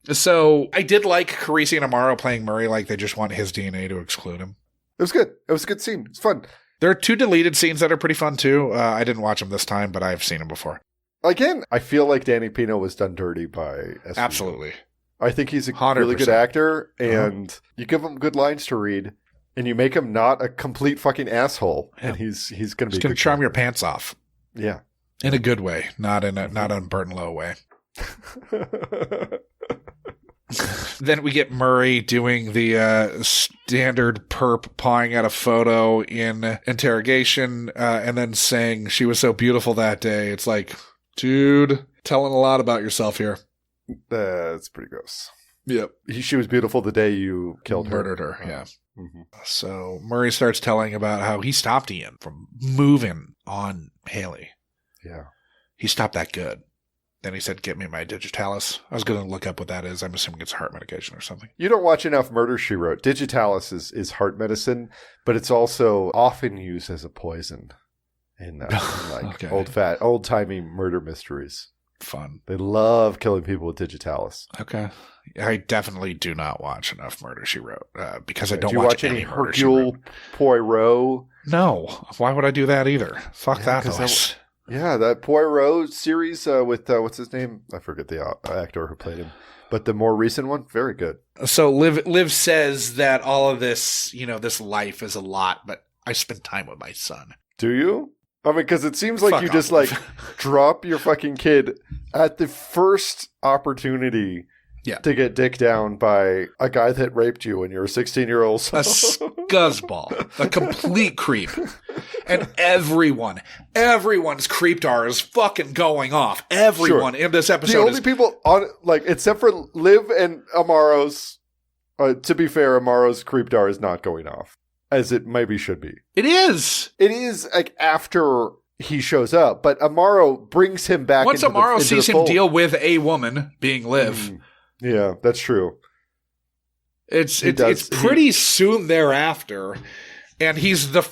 So I did like Carisi and Amaro playing Murray like they just want his DNA to exclude him. It was good. It was a good scene. It's fun. There are 2 deleted scenes that are pretty fun, too. I didn't watch them this time, but I've seen them before. Again, I feel like Danny Pino was done dirty by SVU. Absolutely. I think he's a 100%. really good actor, and you give him good lines to read, and you make him not a complete fucking asshole, and he's going to be going to charm your pants off. Yeah. In a good way, not a Burton Lowe way. Then we get Murray doing the standard perp pawing at a photo in interrogation and then saying she was so beautiful that day. It's like, dude, telling a lot about yourself here. That's pretty gross. Yep. She was beautiful the day you killed her. Murdered her, yeah. Mm-hmm. So Murray starts telling about how he stopped Ian from moving on Haley. Yeah. He stopped that good. Then he said, get me my digitalis. I was going to look up what that is. I'm assuming it's heart medication or something. You don't watch enough Murder, She Wrote. Digitalis is heart medicine, but it's also often used as a poison in Okay. old-timey murder mysteries. Fun. They love killing people with digitalis. Okay. I definitely do not watch enough Murder, She Wrote because I don't do you watch any Murder, She Wrote. Hercule Poirot? No. Why would I do that either? Fuck that 'cause noise. Yeah, that Poirot series with, what's his name? I forget the actor who played him. But the more recent one, very good. So Liv says that all of this, this life is a lot, but I spend time with my son. Do you? I mean, because it seems like Fuck you off. just drop your fucking kid at the first opportunity to get dicked down by a guy that raped you when you were a 16-year-old. A scuzzball. A complete creep. And everyone's creepdar is fucking going off. Everyone in this episode. The only people on, except for Liv and Amaro's, to be fair, Amaro's creepdar is not going off, as it maybe should be. It is. It is after he shows up, but Amaro brings him back. Once Amaro sees him fold. deal with a woman, being Liv. Yeah, that's true. It's pretty soon thereafter, and he's the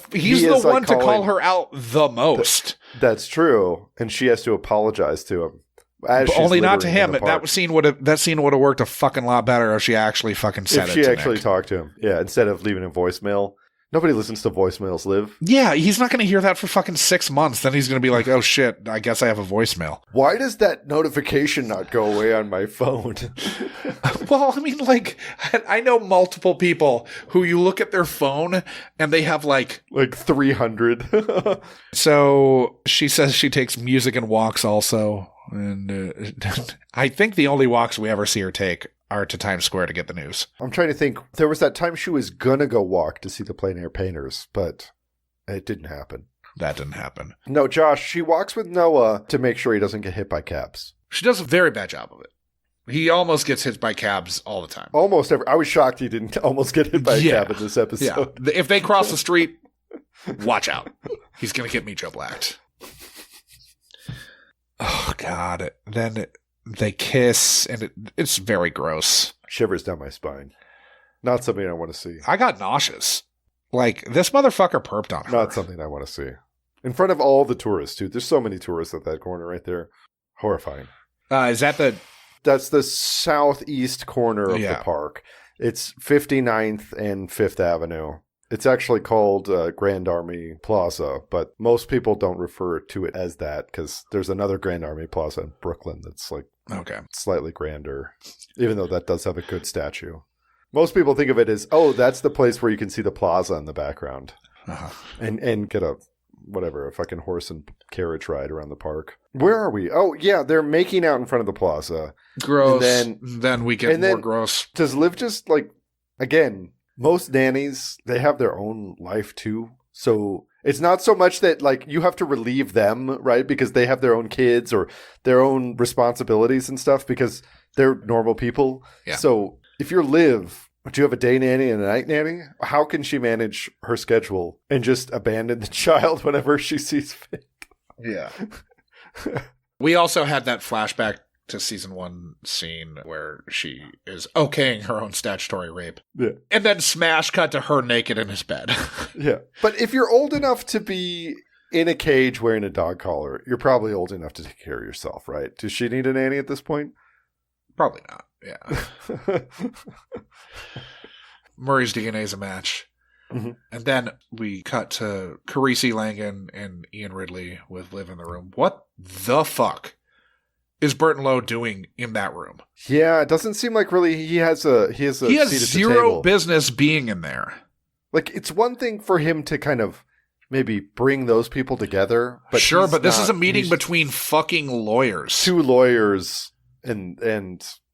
one to call her out the most. That's true, and she has to apologize to him. But only not to him. That scene would have worked a fucking lot better if she actually fucking said if it. She actually talked to him, yeah, instead of leaving a voicemail. Nobody listens to voicemails, Liv. Yeah, he's not going to hear that for fucking 6 months. Then he's going to be like, oh shit, I guess I have a voicemail. Why does that notification not go away on my phone? Well, I mean, I know multiple people who you look at their phone and they have like 300. So she says she takes music and walks also. And I think the only walks we ever see her take are to Times Square to get the news. I'm trying to think. There was that time she was going to go walk to see the plein air painters, but it didn't happen. That didn't happen. No, Josh, she walks with Noah to make sure he doesn't get hit by cabs. She does a very bad job of it. He almost gets hit by cabs all the time. Almost every. I was shocked he didn't almost get hit by a cab in this episode. Yeah. If they cross the street, watch out. He's going to get me Joe Blacked. Oh, God. Then they kiss, and it's very gross. Shivers down my spine. Not something I want to see. I got nauseous. This motherfucker perped on her. Not something I want to see. In front of all the tourists, too. There's so many tourists at that corner right there. Horrifying. Is that the... That's the southeast corner of the park. It's 59th and 5th Avenue. It's actually called Grand Army Plaza, but most people don't refer to it as that because there's another Grand Army Plaza in Brooklyn that's slightly grander, even though that does have a good statue. Most people think of it as, that's the place where you can see the plaza in the background and get a fucking horse and carriage ride around the park. Where are we? Oh, yeah, they're making out in front of the plaza. Gross. And then we get more gross. Does Liv just, again... Most nannies, they have their own life too. So it's not so much that you have to relieve them, right? Because they have their own kids or their own responsibilities and stuff because they're normal people. Yeah. So if you're Liv, Do you have a day nanny and a night nanny? How can she manage her schedule and just abandon the child whenever she sees fit? Yeah. We also had that flashback to season 1 scene where she is okaying her own statutory rape. Yeah. And then smash cut to her naked in his bed. Yeah. But if you're old enough to be in a cage wearing a dog collar, you're probably old enough to take care of yourself, right? Does she need a nanny at this point? Probably not. Yeah. Murray's DNA is a match. Mm-hmm. And then we cut to Carisi Langan and Ian Ridley with Liv in the room. What the fuck is Burton Lowe doing in that room? Yeah, it doesn't seem like really he has He has seat at the zero table. business being in there. Like, it's one thing for him to kind of maybe bring those people together, but Sure, he's but this not- is a meeting he's between fucking lawyers. 2 lawyers and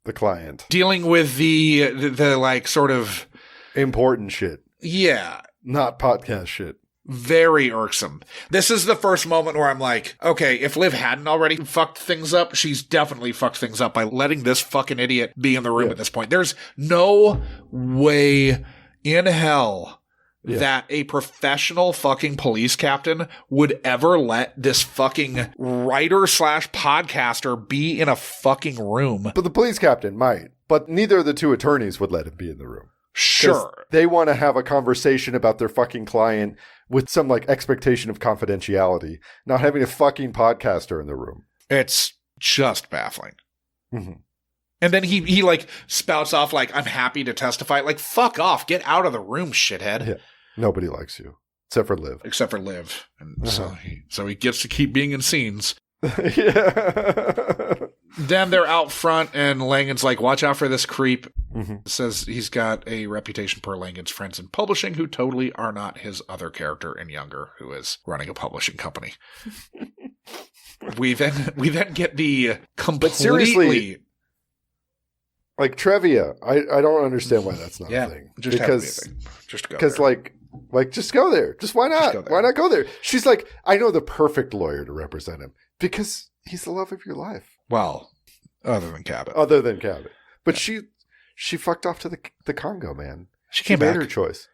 the client. Dealing with the like sort of, Important shit, yeah, not podcast shit. very irksome. This is the first moment where I'm like, okay, if Liv hadn't already fucked things up, she's definitely fucked things up by letting this fucking idiot be in the room at this point. There's no way in hell that a professional fucking police captain would ever let this fucking writer / podcaster be in a fucking room. But the police captain might. But neither of the 2 attorneys would let him be in the room. 'Cause Sure. they want to have a conversation about their fucking client with some like expectation of confidentiality, not having a fucking podcaster in the room. It's just baffling. Mm-hmm. And then he like spouts off like, I'm happy to testify. Like, fuck off. Get out of the room, shithead. Yeah. Nobody likes you except for Liv. Except for Liv. And so he gets to keep being in scenes. Yeah. Then they're out front and Langan's like, watch out for this creep. Mm-hmm. Says he's got a reputation per Langan's friends in publishing who totally are not his other character in Younger, who is running a publishing company. we then get the completely... But seriously, like trivia, I don't understand why that's not a thing. Just have it be a thing. Just go because there. like just go there. Just why not? go there. Why not go there? She's like, I know the perfect lawyer to represent him because he's the love of your life. Well, other than Cabot. Other than Cabot. But she fucked off to the Congo, man. She came made back. her choice.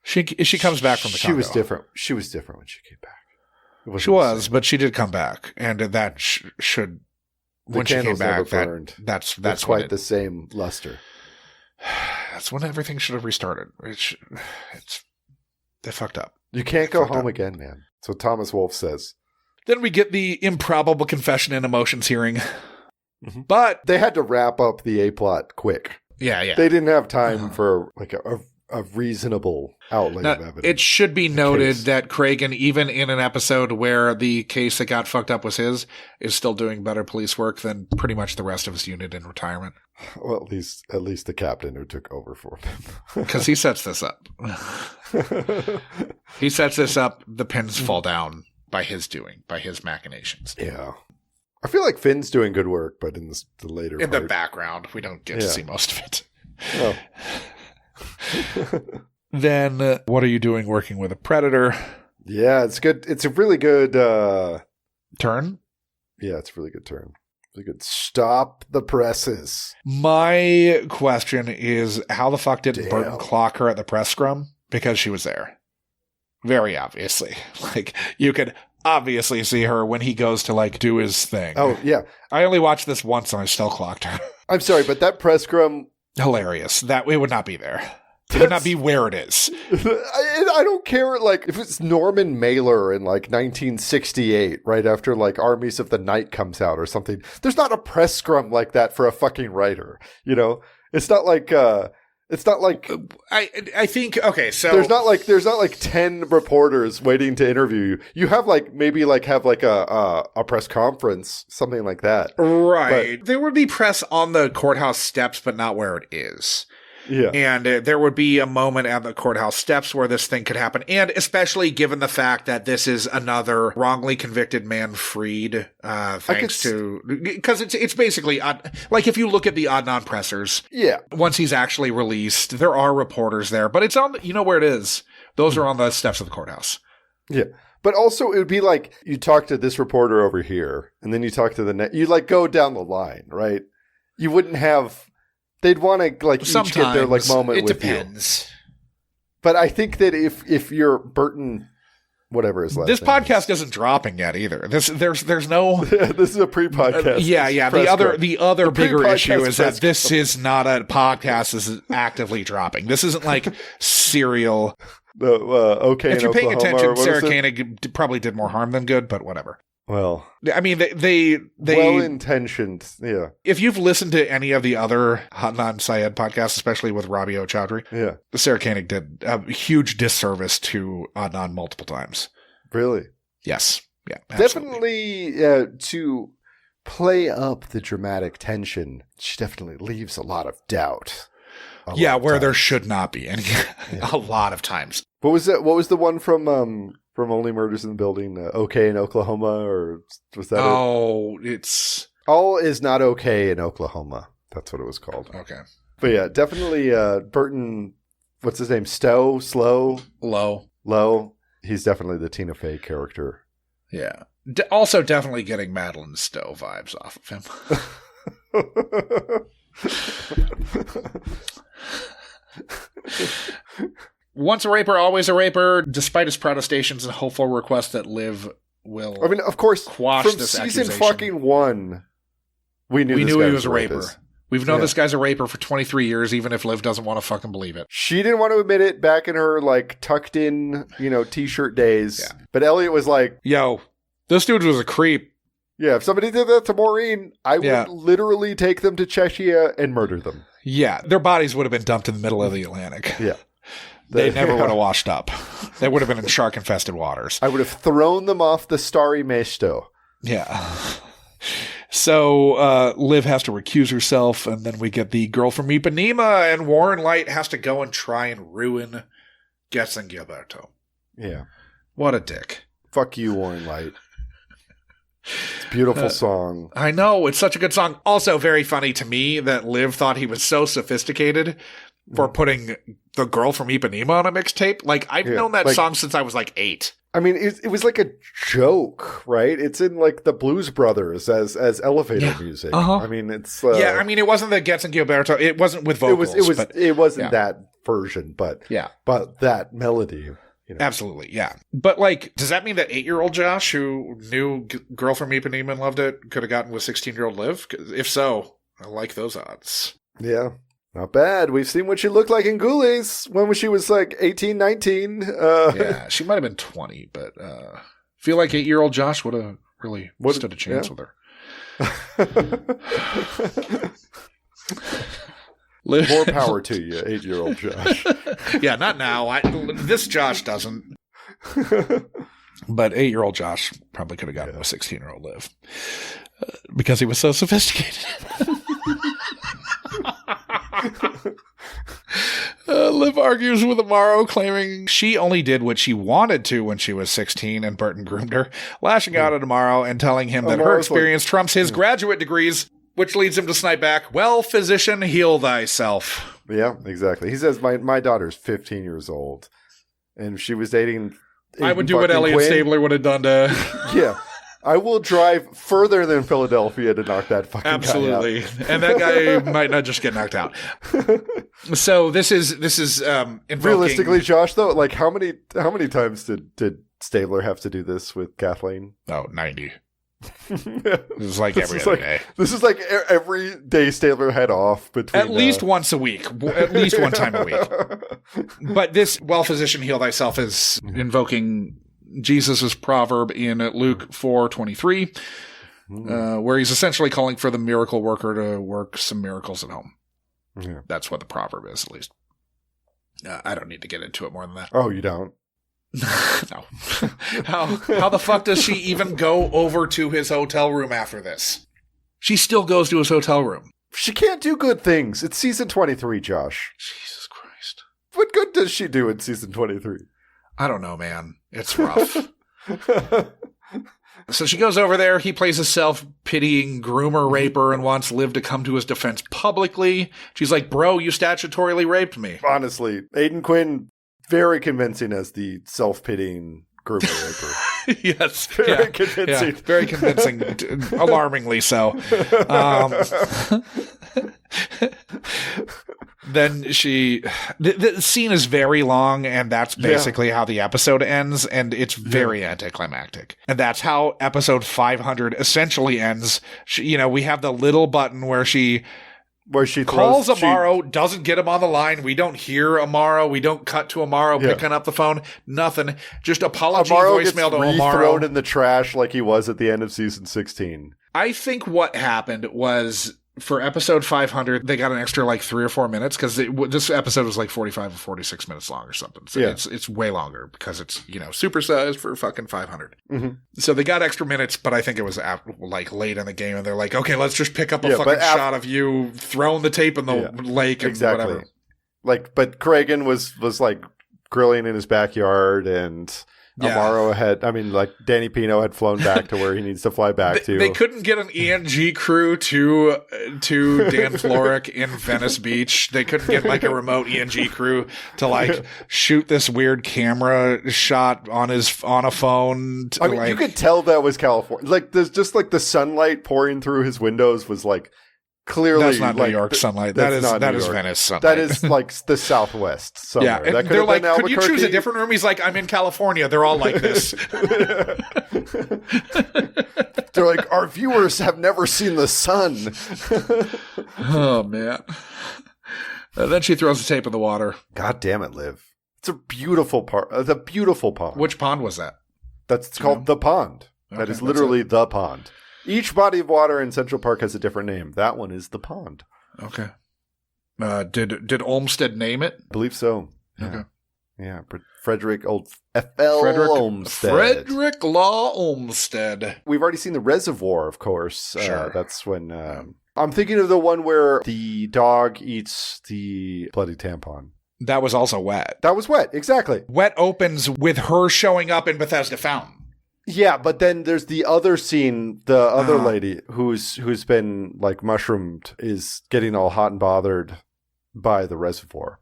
She comes back from the Congo. She was different. She was different when she came back. It wasn't She the was, same. but she did come back, and that should. The When she came candles back, never burned. that's That's when quite the same luster. that's when everything should have restarted. They fucked up. You can't go fucked home up. again, man. So Thomas Wolfe says. Then we get the improbable confession and emotions hearing, Mhm. but They had to wrap up the A plot quick. yeah. They didn't have time for like a reasonable outlay Now, of evidence. it should be noted case. that Cragen, even in an episode where the case that got fucked up was his, is still doing better police work than pretty much the rest of his unit in retirement. Well, at least the captain who took over for him. Because he sets this up. He sets this up, the pins fall down by his doing, by his machinations. Yeah. I feel like Finn's doing good work, but in the later In part. the background, we don't get to Yeah. see most of it. Oh. Then, what are you doing working with a predator? Yeah, it's good. It's a really good Turn? yeah, it's a really good turn. Really good. Stop the presses. My question is, how the fuck did Damn. Burton clock her at the press scrum? Because she was there. Very obviously. Like, you could obviously see her when he goes to, like, do his thing. Oh, yeah. I only watched this once and I still clocked her. I'm sorry, but that press scrum Hilarious. That it would not be there. It would not be where it is. I don't care, like, if it's Norman Mailer in, like, 1968, right after, like, Armies of the Night comes out or something. There's not a press scrum like that for a fucking writer, you know? It's not like I think, okay, so. there's not like 10 reporters waiting to interview you. You have, like, maybe, like, have, like, a press conference, something like that. Right. There would be press on the courthouse steps, but not where it is. Yeah. And there would be a moment at the courthouse steps where this thing could happen. And especially given the fact that this is another wrongly convicted man freed, thanks to, because it's basically, like if you look at the Adnan pressers, Yeah. once he's actually released, there are reporters there, but it's on, you know where it is. Those are on the steps of the courthouse. Yeah. But also it would be like you talk to this reporter over here and then you talk to the you like go down the line, right? You wouldn't have they'd want to like each get their like moment it with depends. you. But I think that if you're Burton, whatever his last This name podcast isn't dropping yet either. There's no. this is a pre-podcast. Yeah. The other bigger pre-podcast issue is that press this club. is not a podcast. This is actively dropping. This isn't like serial. Okay. If you're paying Oklahoma, attention, or what Sarah is it? Koenig probably did more harm than good, but whatever. Well, I mean, they well-intentioned. Yeah. if you've listened to any of the other Adnan Syed podcasts, especially with Rabi Chowdhury, Yeah. Sarah Koenig did a huge disservice to Adnan multiple times. Really. Yes. Yeah. Absolutely. Definitely to play up the dramatic tension, she definitely leaves a lot of doubt. Yeah, where there should not be any. A lot of times. What was that? What was the one from Only Murders in the Building? Okay in Oklahoma, or was that? Oh, it's All is not okay in Oklahoma. That's what it was called. okay. But yeah, definitely Burton. What's his name? Slow. Low. He's definitely the Tina Fey character. Yeah. Also, definitely getting Madeline Stowe vibes off of him. Once a raper, always a raper, despite his protestations and hopeful requests that Liv will. I mean, of course, quash from this season accusation. fucking 1, we knew he guy was a raper. rapist. We've known Yeah. this guy's a raper for 23 years, even if Liv doesn't want to fucking believe it. She didn't want to admit it back in her like tucked in, t-shirt days. Yeah. But Elliot was like, Yo, this dude was a creep. yeah, if somebody did that to Maureen, I would Yeah. literally take them to Czechia and murder them. Yeah, their bodies would have been dumped in the middle of the Atlantic. Yeah. They never would have washed up. They would have been in shark-infested waters. I would have thrown them off the starry Mesto. Yeah. So Liv has to recuse herself, and then we get the girl from Ipanema, and Warren Light has to go and try and ruin Getz and Gilberto. Yeah. What a dick. Fuck you, Warren Light. It's a beautiful song. I know, it's such a good song. Also very funny to me that Liv thought he was so sophisticated for putting the girl from Ipanema on a mixtape. Like, I've known that song since I was like 8. I mean, it was like a joke, right? It's in like the Blues Brothers as elevator music. Uh-huh. I mean, it's Yeah, I mean, it wasn't the Getz and Gilberto. It wasn't with vocals. It wasn't yeah. that version, but Yeah. but that melody. Absolutely, yeah. But, like, does that mean that 8-year-old Josh, who knew Girl from Ipanema and loved it, could have gotten with 16-year-old Liv? If so, I like those odds. Yeah, not bad. We've seen what she looked like in Ghoulies when she was like 18, 19. Yeah, she might have been 20, but I feel like 8-year-old Josh would have really stood a chance with her. More power to you, 8-year-old Josh. Yeah, not now. This Josh doesn't. But 8-year-old Josh probably could have gotten with 16-year-old Liv because he was so sophisticated. Liv argues with Amaro, claiming she only did what she wanted to when she was 16 and Burton groomed her, lashing out at Amaro and telling him that her Amaro's experience trumps his graduate degrees, which leads him to snipe back, well, physician, heal thyself. Yeah, exactly. He says, my daughter's 15 years old, and she was dating... I would do what Elliot Stabler would have done to... Yeah. I will drive further than Philadelphia to knock that fucking Absolutely. guy out. And that guy might not just get knocked out. So this is invoking... Realistically, Josh, though, like how many times did Stabler have to do this with Kathleen? Oh, 90. This is like every other day. This is like every day Stabler had off between... At least once a week. At least one time a week. But this, well, physician, heal thyself is invoking Jesus' proverb in Luke 4:23, where he's essentially calling for the miracle worker to work some miracles at home. Yeah. That's what the proverb is, at least. I don't need to get into it more than that. Oh, you don't? No. How the fuck does she even go over to his hotel room after this? She still goes to his hotel room. She can't do good things. It's season 23, Josh. Jesus Christ. What good does she do in season 23? I don't know, man. It's rough. So she goes over there. He plays a self-pitying groomer raper and wants Liv to come to his defense publicly. She's like, bro, you statutorily raped me. Honestly, Aiden Quinn, very convincing as the self-pitying groomer raper. Yes. Very convincing. Yeah, very convincing. Alarmingly so. Then the scene is very long, and that's basically how the episode ends, and it's very anticlimactic. And that's how episode 500 essentially ends. We have the little button where she calls Amaro, doesn't get him on the line. We don't hear Amaro. We don't cut to Amaro picking up the phone. Nothing. Just apology voicemail to Amaro. Thrown in the trash like he was at the end of season 16. I think what happened was, for episode 500, they got an extra 3 or 4 minutes because this episode was 45 or 46 minutes long or something. So it's way longer because it's, supersized for fucking 500. Mm-hmm. So they got extra minutes, but I think it was late in the game, and they're like, okay, let's just pick up a fucking shot of you throwing the tape in the lake and whatever. But Cragen was grilling in his backyard, and Amaro Danny Pino had flown back to where he needs to fly back to. They couldn't get an ENG crew to Dan Florek in Venice Beach. They couldn't get a remote ENG crew to shoot this weird camera shot on a phone. You could tell that was California. There's just the sunlight pouring through his windows was clearly, that's not New York sunlight. That is Venice sunlight. That is the Southwest somewhere. Yeah, that they're could you choose a different room? He's I'm in California. They're all like this. They're our viewers have never seen the sun. Oh, man. Then she throws the tape in the water. God damn it, Liv. It's a beautiful part. It's a beautiful pond. Which pond was that? That's called the pond. That is literally the pond. Each body of water in Central Park has a different name. That one is the pond. Okay. Did Olmsted name it? I believe so. Okay. Yeah. Frederick Olmsted. Frederick Law Olmsted. We've already seen the reservoir, of course. Sure. That's when... I'm thinking of the one where the dog eats the bloody tampon. That was also wet. That was wet, exactly. Wet opens with her showing up in Bethesda Fountain. Yeah, but then there's the other scene, the other lady who's been mushroomed is getting all hot and bothered by the reservoir.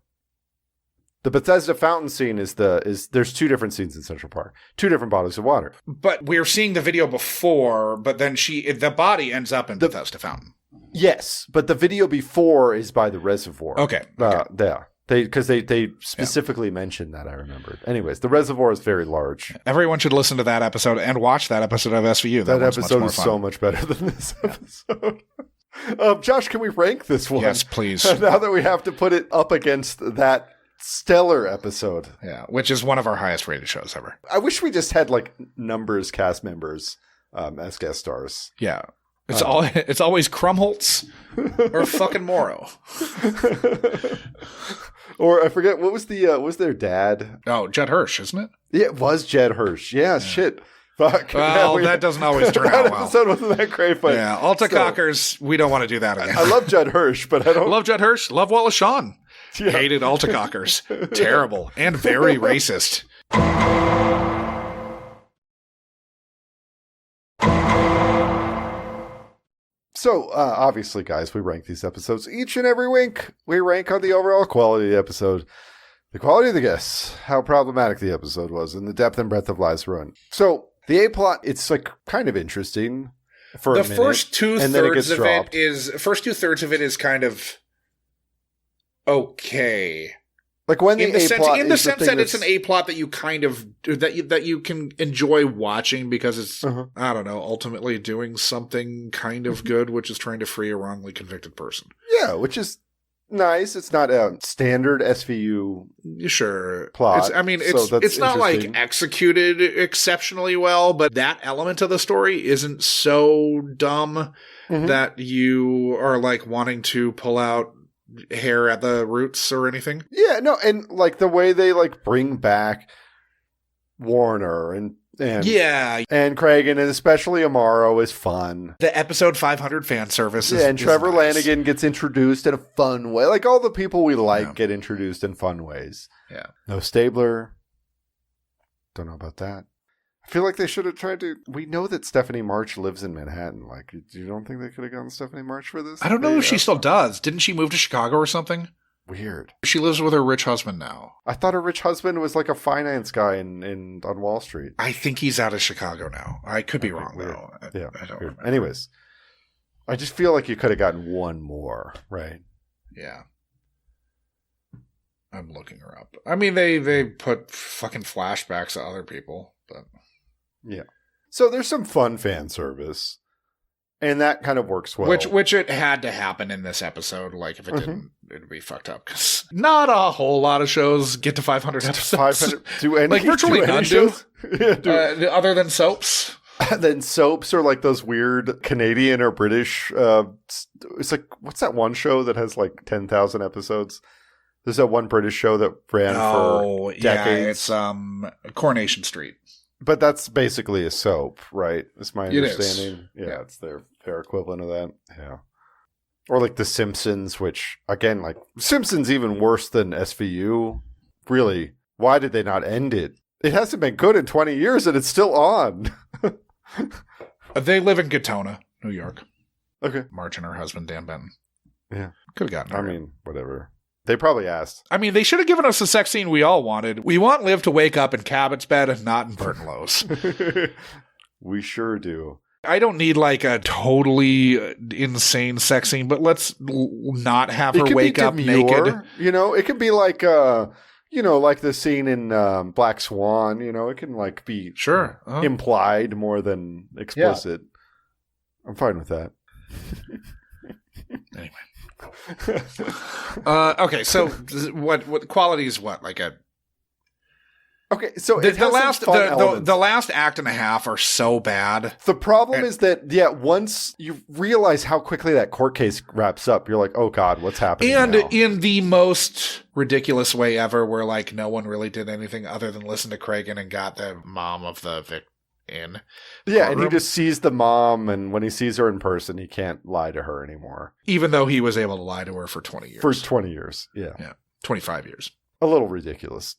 The Bethesda Fountain scene is there's 2 different scenes in Central Park, 2 different bodies of water. But we're seeing the video before, but then the body ends up in Bethesda Fountain. Yes, but the video before is by the reservoir. Okay. Yeah. Because they specifically mentioned that, I remembered. Anyways, the reservoir is very large. Everyone should listen to that episode and watch that episode of SVU. That episode is so much better than this episode. Josh, can we rank this one? Yes, please. Now that we have to put it up against that stellar episode. Yeah, which is one of our highest rated shows ever. I wish we just had numbers cast members as guest stars. Yeah. It's always Krumholtz or fucking Morrow. Or I forget what was their dad? Oh, Judd Hirsch, isn't it? Yeah, it was Judd Hirsch. Yeah, shit. Fuck. Well, that doesn't always turn out well. That episode wasn't that great, but yeah, Alta Cockers, we don't want to do that again. I love Judd Hirsch, but I don't love Judd Hirsch. Love Wallace Shawn. Yeah. Hated Alta Cockers. Terrible and very racist. So, obviously, guys, we rank these episodes each and every week. We rank on the overall quality of the episode, the quality of the guests, how problematic the episode was, and the depth and breadth of lives ruined. So, the A-plot, it's kind of interesting for a minute. The first two-thirds of it is kind of okay. When in the sense that it's an A plot that you kind of that you can enjoy watching because it's I don't know, ultimately doing something kind of good, which is trying to free a wrongly convicted person. Yeah, which is nice. It's not a standard SVU plot. It's not executed exceptionally well, but that element of the story isn't so dumb that you are wanting to pull out hair at the roots or anything. Yeah, no, and the way they bring back Warner and and Cragen, and especially Amaro, is fun. The episode 500 fan service is and Trevor nice. Lanigan gets introduced in a fun way. All the people we like get introduced in fun ways. Yeah. No Stabler. Don't know about that. I feel like they should have tried to... We know that Stephanie March lives in Manhattan. You don't think they could have gotten Stephanie March for this? I don't know if she still does. Didn't she move to Chicago or something? Weird. She lives with her rich husband now. I thought her rich husband was a finance guy on Wall Street. I think he's out of Chicago now. I could be wrong, though. Yeah. I don't remember. Anyways. I just feel like you could have gotten one more, right? Yeah. I'm looking her up. I mean, they put fucking flashbacks to other people, but yeah. So there's some fun fan service, and that kind of works well. Which it had to happen in this episode. Like, if it didn't, it'd be fucked up. Because not a whole lot of shows get to 500 episodes. 500, do any, like, virtually none do. Yeah, other than soaps. Then soaps are like those weird Canadian or British. It's like, what's that one show that has like 10,000 episodes? There's that one British show that ran for decades. Yeah, it's Coronation Street. But that's basically a soap, right? Is my understanding. Yeah, it's their equivalent of that. Yeah. Or like The Simpsons, which, again, like, Simpsons even worse than SVU. Really, why did they not end it? It hasn't been good in 20 years and it's still on. They live in Gatonia, New York. Okay. Marge and her husband, Dan Benton. Yeah. Could have gotten her. I mean, whatever. They probably asked. I mean, they should have given us the sex scene we all wanted. We want Liv to wake up in Cabot's bed and not in Burton Lowe's. We sure do. I don't need like a totally insane sex scene, but let's not have her wake up naked. You know, it could be like, like the scene in Black Swan. You know, it can like be implied more than explicit. Yeah. I'm fine with that. Anyway. Okay, so what quality is what? Like a Okay, so the last act and a half are so bad. The problem is that once you realize how quickly that court case wraps up, you're like, oh God, what's happening? And now? In the most ridiculous way ever, where like no one really did anything other than listen to Cragen and got the mom of the victim in. Yeah, and he just sees the mom, and when he sees her in person, he can't lie to her anymore. Even though he was able to lie to her for 20 years. For 20 years, yeah. 25 years. A little ridiculous.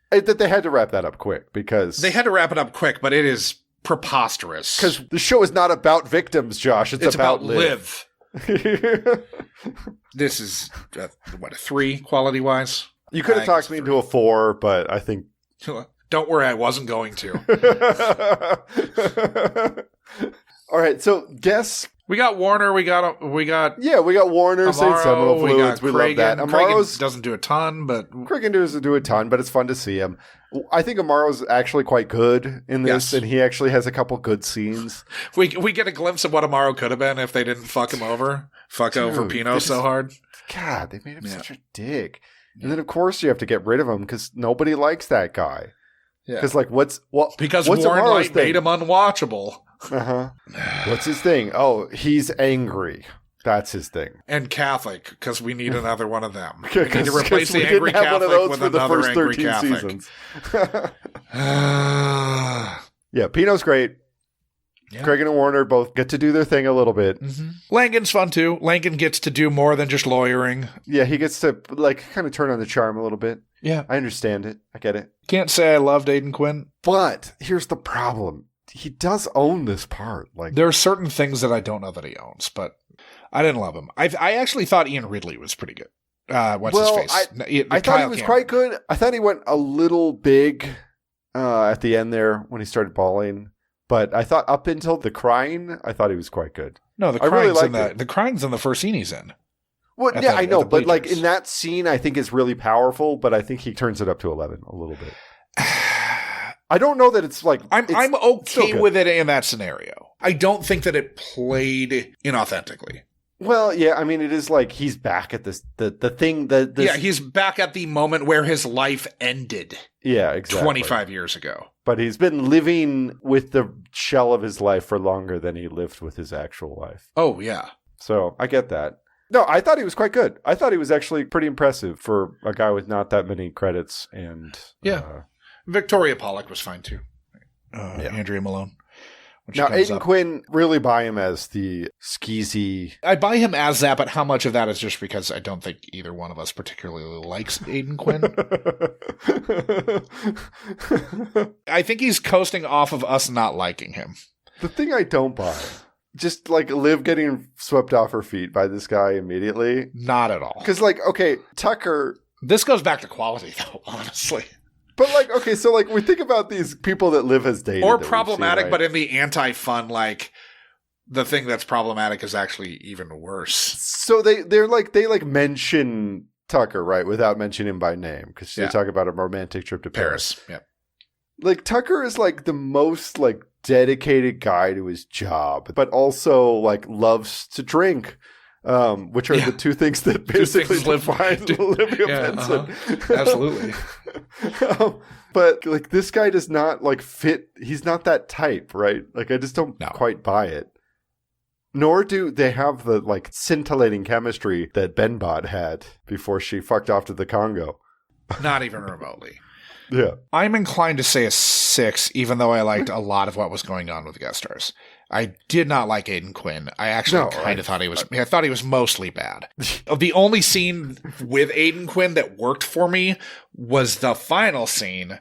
That they had to wrap that up quick, because... They had to wrap it up quick, but it is preposterous. Because the show is not about victims, Josh. It's about Liv. This is, a 3 quality-wise? You could have talked me into a 4, but I think... Don't worry, I wasn't going to. All right, so guess... We got Warner, we got Warner, St. Seminole Fluids, we love that. Cragen doesn't do a ton, but... Cragen doesn't do a ton, but it's fun to see him. I think Amaro's actually quite good in this, and he actually has a couple good scenes. We get a glimpse of what Amaro could have been if they didn't fuck him over. Over Pino so hard. God, they made him such a dick. And then, of course, you have to get rid of him because nobody likes that guy. Yeah. Because, like, because Warren Light made him unwatchable. Uh-huh. What's his thing? Oh, he's angry. That's his thing. And Catholic, because we need another one of them. We need to replace the angry Catholic with another angry Catholic. Seasons. Yeah, Pino's great. Yeah. Cragen and Warner both get to do their thing a little bit. Mm-hmm. Langen's fun, too. Langen gets to do more than just lawyering. Yeah, he gets to, like, kind of turn on the charm a little bit. Yeah. I understand it. I get it. Can't say I loved Aidan Quinn. But here's the problem. He does own this part. Like, there are certain things that I don't know that he owns, but I didn't love him. I actually thought Ian Ridley was pretty good. What's his face? I thought he was quite good. I thought he went a little big at the end there when he started bawling. But I thought up until the crying, I thought he was quite good. No, the crying's the crying's in the first scene he's in. Well, yeah, I know, but like in that scene, I think is really powerful. But I think he turns it up to 11 a little bit. I don't know that it's like I'm okay with it in that scenario. I don't think that it played inauthentically. Well, yeah, I mean, it is like he's back at this thing that he's back at the moment where his life ended. Yeah, exactly. 25 years ago. But he's been living with the shell of his life for longer than he lived with his actual life. Oh, yeah. So I get that. No, I thought he was quite good. I thought he was actually pretty impressive for a guy with not that many credits. And Victoria Pollock was fine too. Andrea Malone. Now, Aidan Quinn, really buy him as the skeezy. I buy him as that, but how much of that is just because I don't think either one of us particularly likes Aidan Quinn? I think he's coasting off of us not liking him. The thing I don't buy, just like Liv getting swept off her feet by this guy immediately. Not at all. Because, like, okay, Tucker. This goes back to quality, though, honestly. But, like, okay, so, like, we think about these people that Liv has dated. Or problematic, but in the anti-fun, like, the thing that's problematic is actually even worse. So they mention Tucker, right, without mentioning him by name, because they talk about a romantic trip to Paris. Yeah. Like, Tucker is like the most like dedicated guy to his job, but also like loves to drink, which are the two things that basically define Olivia Benson. Absolutely. But like, this guy does not like fit. He's not that type, right? Like, I just don't quite buy it. Nor do they have the like scintillating chemistry that Benbot had before she fucked off to the Congo. Not even remotely. Yeah. I'm inclined to say a 6, even though I liked a lot of what was going on with the guest stars. I did not like Aidan Quinn. I actually kind of thought he was, I thought he was mostly bad. The only scene with Aidan Quinn that worked for me was the final scene.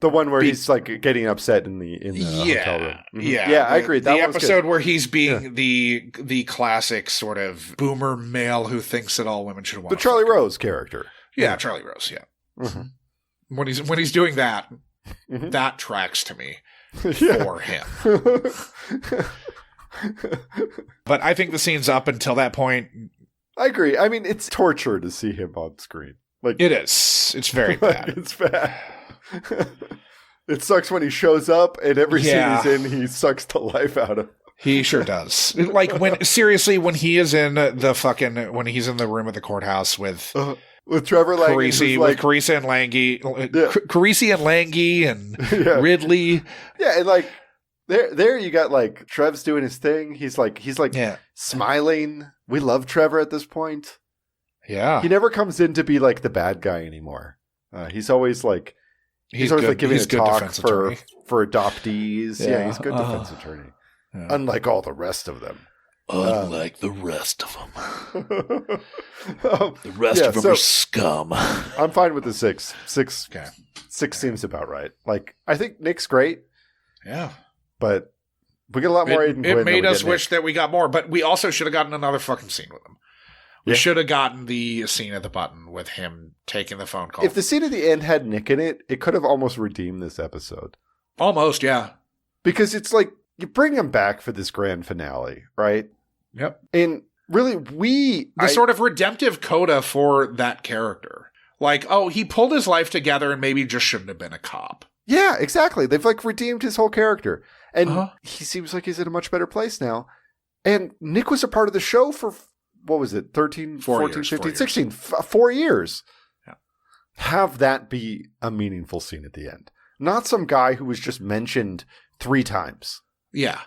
The one where he's like getting upset in the hotel room. Mm-hmm. Yeah, I agree. The episode where he's being the classic sort of boomer male who thinks that all women should want the Charlie Rose character. Yeah, Charlie Rose. Yeah. Mm-hmm. When he's doing that, that tracks to me for him. But I think the scene's up until that point. I agree. I mean, it's torture to see him on screen. Like, it is. It's very bad. It's bad. It sucks when he shows up, and every scene he's in, he sucks the life out of. He sure does. Like, when he is in when he's in the room at the courthouse with Trevor Lang, with Carissa and Lange, Carissa and Lange and Ridley. Yeah, and like there you got like Trev's doing his thing. He's like smiling. We love Trevor at this point. Yeah, he never comes in to be like the bad guy anymore. He's always like like giving a talk for adoptees. Yeah, he's a good defense attorney. Yeah. Unlike all the rest of them. Unlike the rest of them. The rest of them are scum. I'm fine with the 6. 6 seems about right. Like, I think Nick's great. Yeah. But we get a lot more Aidan Quinn. It made us wish that we got more, but we also should have gotten another fucking scene with him. We should have gotten the scene at the button with him taking the phone call. If the scene at the end had Nick in it, it could have almost redeemed this episode. Almost, yeah. Because it's like, you bring him back for this grand finale, right? Yep. And really, the sort of redemptive coda for that character. Like, he pulled his life together and maybe just shouldn't have been a cop. Yeah, exactly. They've like redeemed his whole character. And he seems like he's in a much better place now. And Nick was a part of the show for, what was it, 13, 14, 15, 16, 4 years. Yeah. Have that be a meaningful scene at the end. Not some guy who was just mentioned 3 times. Yeah.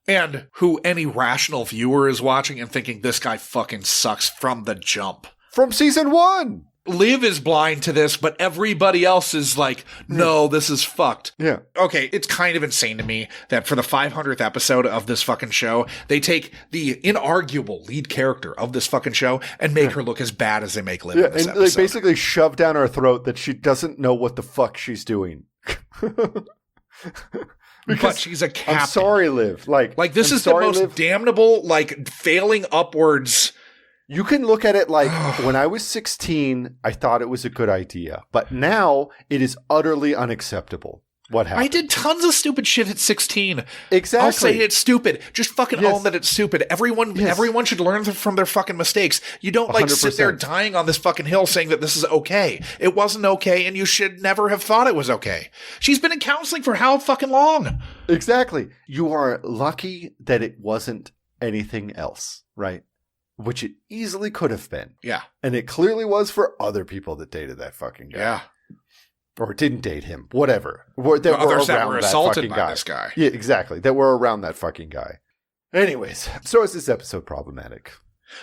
And who any rational viewer is watching and thinking this guy fucking sucks from the jump. From season 1. Liv is blind to this, but everybody else is like, no, this is fucked. Yeah. Okay, it's kind of insane to me that for the 500th episode of this fucking show, they take the inarguable lead character of this fucking show and make her look as bad as they make Liv in this episode. They basically shove down our throat that she doesn't know what the fuck she's doing. But she's a captain. I'm sorry, Liv. Like this is the most damnable, like, failing upwards. You can look at it like, when I was 16, I thought it was a good idea. But now, it is utterly unacceptable. What happened? I did tons of stupid shit at 16. Exactly. I'll say it's stupid. Just fucking own that it's stupid. Everyone should learn from their fucking mistakes. You don't, like, 100%. Sit there dying on this fucking hill saying that this is okay. It wasn't okay, and you should never have thought it was okay. She's been in counseling for how fucking long? Exactly. You are lucky that it wasn't anything else, right? Which it easily could have been. Yeah. And it clearly was for other people that dated that fucking guy. Yeah. Or didn't date him. Whatever. Others that were assaulted by this guy. Yeah, exactly. That were around that fucking guy. Anyways, so is this episode problematic?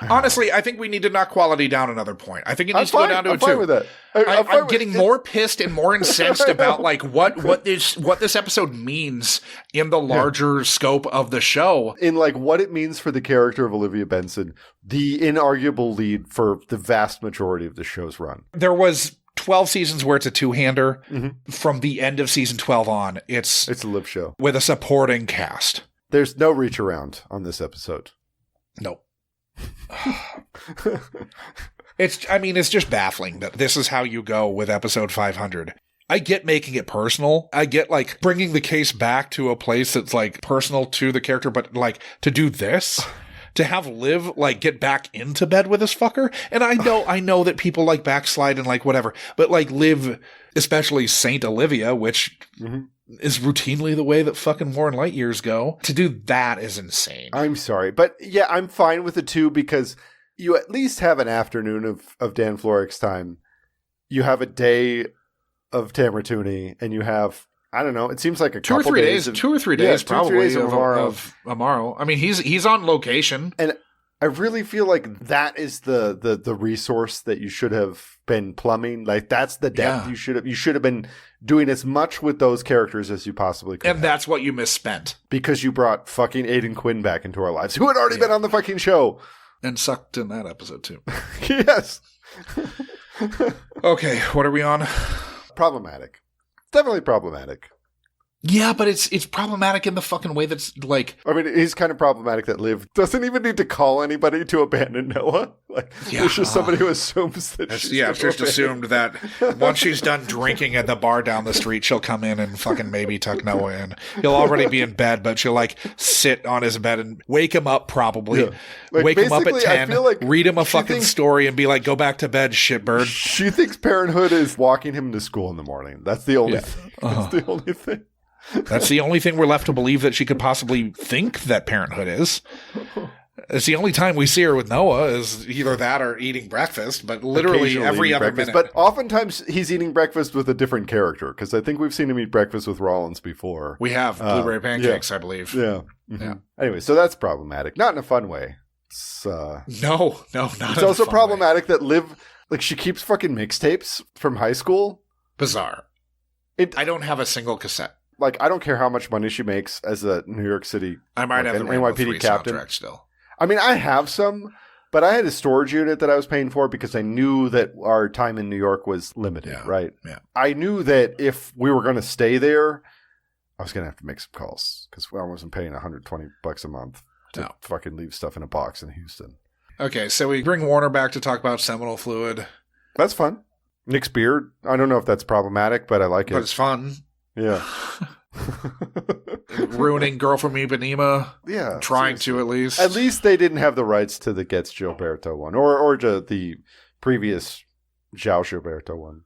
Honestly, I think we need to knock quality down another point. I think it needs to go down to a 2. I'm fine with that. I'm getting more pissed and more incensed about like what this episode means in the larger scope of the show. In like what it means for the character of Olivia Benson, the inarguable lead for the vast majority of the show's run. There was 12 seasons where it's a 2-hander. Mm-hmm. From the end of season 12 on, it's a Liv show with a supporting cast. There's no reach around on this episode. No. It's just baffling that this is how you go with episode 500. I get making it personal. I get like bringing the case back to a place that's like personal to the character, but like to do this, to have Liv like get back into bed with this fucker. And I know that people like backslide and like whatever, but like Liv, especially Saint Olivia, which is routinely the way that fucking Warren Light years go. To do that is insane. I'm sorry. But yeah, I'm fine with it too, because you at least have an afternoon of Dan Florrick's time. You have a day of Tamara Tooney, and you have, I don't know, it seems like two or three days probably of Amaro. I mean, he's on location. And I really feel like that is the resource that you should have been plumbing. Like that's the depth you should have been doing as much with those characters as you possibly could. And that's what you misspent. Because you brought fucking Aidan Quinn back into our lives, who had already been on the fucking show. And sucked in that episode too. Yes. Okay, what are we on? Problematic. Definitely problematic. Yeah, but it's problematic in the fucking way that's like... I mean, he's kind of problematic that Liv doesn't even need to call anybody to abandon Noah. Like, it's just somebody who assumes that she's just assumed that once she's done drinking at the bar down the street, she'll come in and fucking maybe tuck Noah in. He'll already be in bed, but she'll like sit on his bed and wake him up probably. Yeah. Like, wake him up at 10, like read him a fucking story and be like, go back to bed, shitbird. She thinks parenthood is walking him to school in the morning. That's the only thing. That's the only thing. That's the only thing we're left to believe that she could possibly think that parenthood is. It's the only time we see her with Noah is either that or eating breakfast, but literally every other minute. But oftentimes he's eating breakfast with a different character, because I think we've seen him eat breakfast with Rollins before. We have blueberry pancakes, I believe. Yeah. Mm-hmm. Yeah. Anyway, so that's problematic. Not in a fun way. It's, no, not it's also problematic that Liv, like, she keeps fucking mixtapes from high school. Bizarre. I don't have a single cassette. Like, I don't care how much money she makes as a New York City I might have the NYPD captain still. I mean, I have some, but I had a storage unit that I was paying for because I knew that our time in New York was limited, right? Yeah. I knew that if we were going to stay there, I was going to have to make some calls because I wasn't paying $120 a month to fucking leave stuff in a box in Houston. Okay, so we bring Warner back to talk about seminal fluid. That's fun. Nick's beard. I don't know if that's problematic, but I like it. But it's fun. Yeah. Ruining Girl from Ipanema. Yeah. Trying to, at least. At least they didn't have the rights to the Gets Gilberto one. Or to the previous João Gilberto one.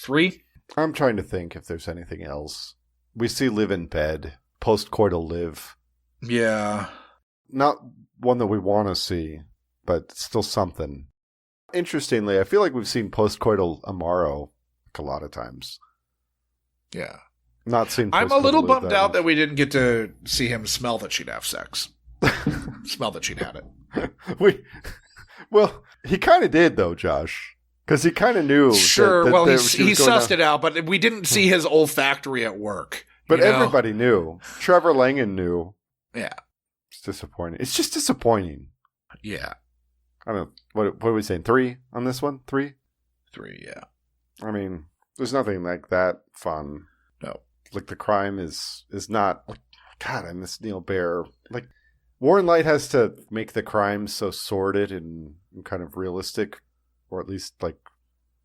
3? I'm trying to think if there's anything else. We see Liv in bed. Post-coital Liv. Yeah. Not one that we want to see, but still something. Interestingly, I feel like we've seen post-coital Amaro a lot of times. Yeah. Not seen. I'm a little bummed out that we didn't get to see him smell that she'd have sex. Smell that she'd had it. Well, he kind of did though, Josh, because he kind of knew. Sure, he sussed it out, but we didn't see his olfactory at work. But everybody knew. Trevor Langan knew. Yeah, it's disappointing. It's just disappointing. Yeah, I don't know. What are we saying? 3 on this one? 3? 3. Yeah. I mean, there's nothing like that fun. No. Like, the crime is not, like, God, I miss Neal Baer. Like, Warren Light has to make the crime so sordid and kind of realistic, or at least, like,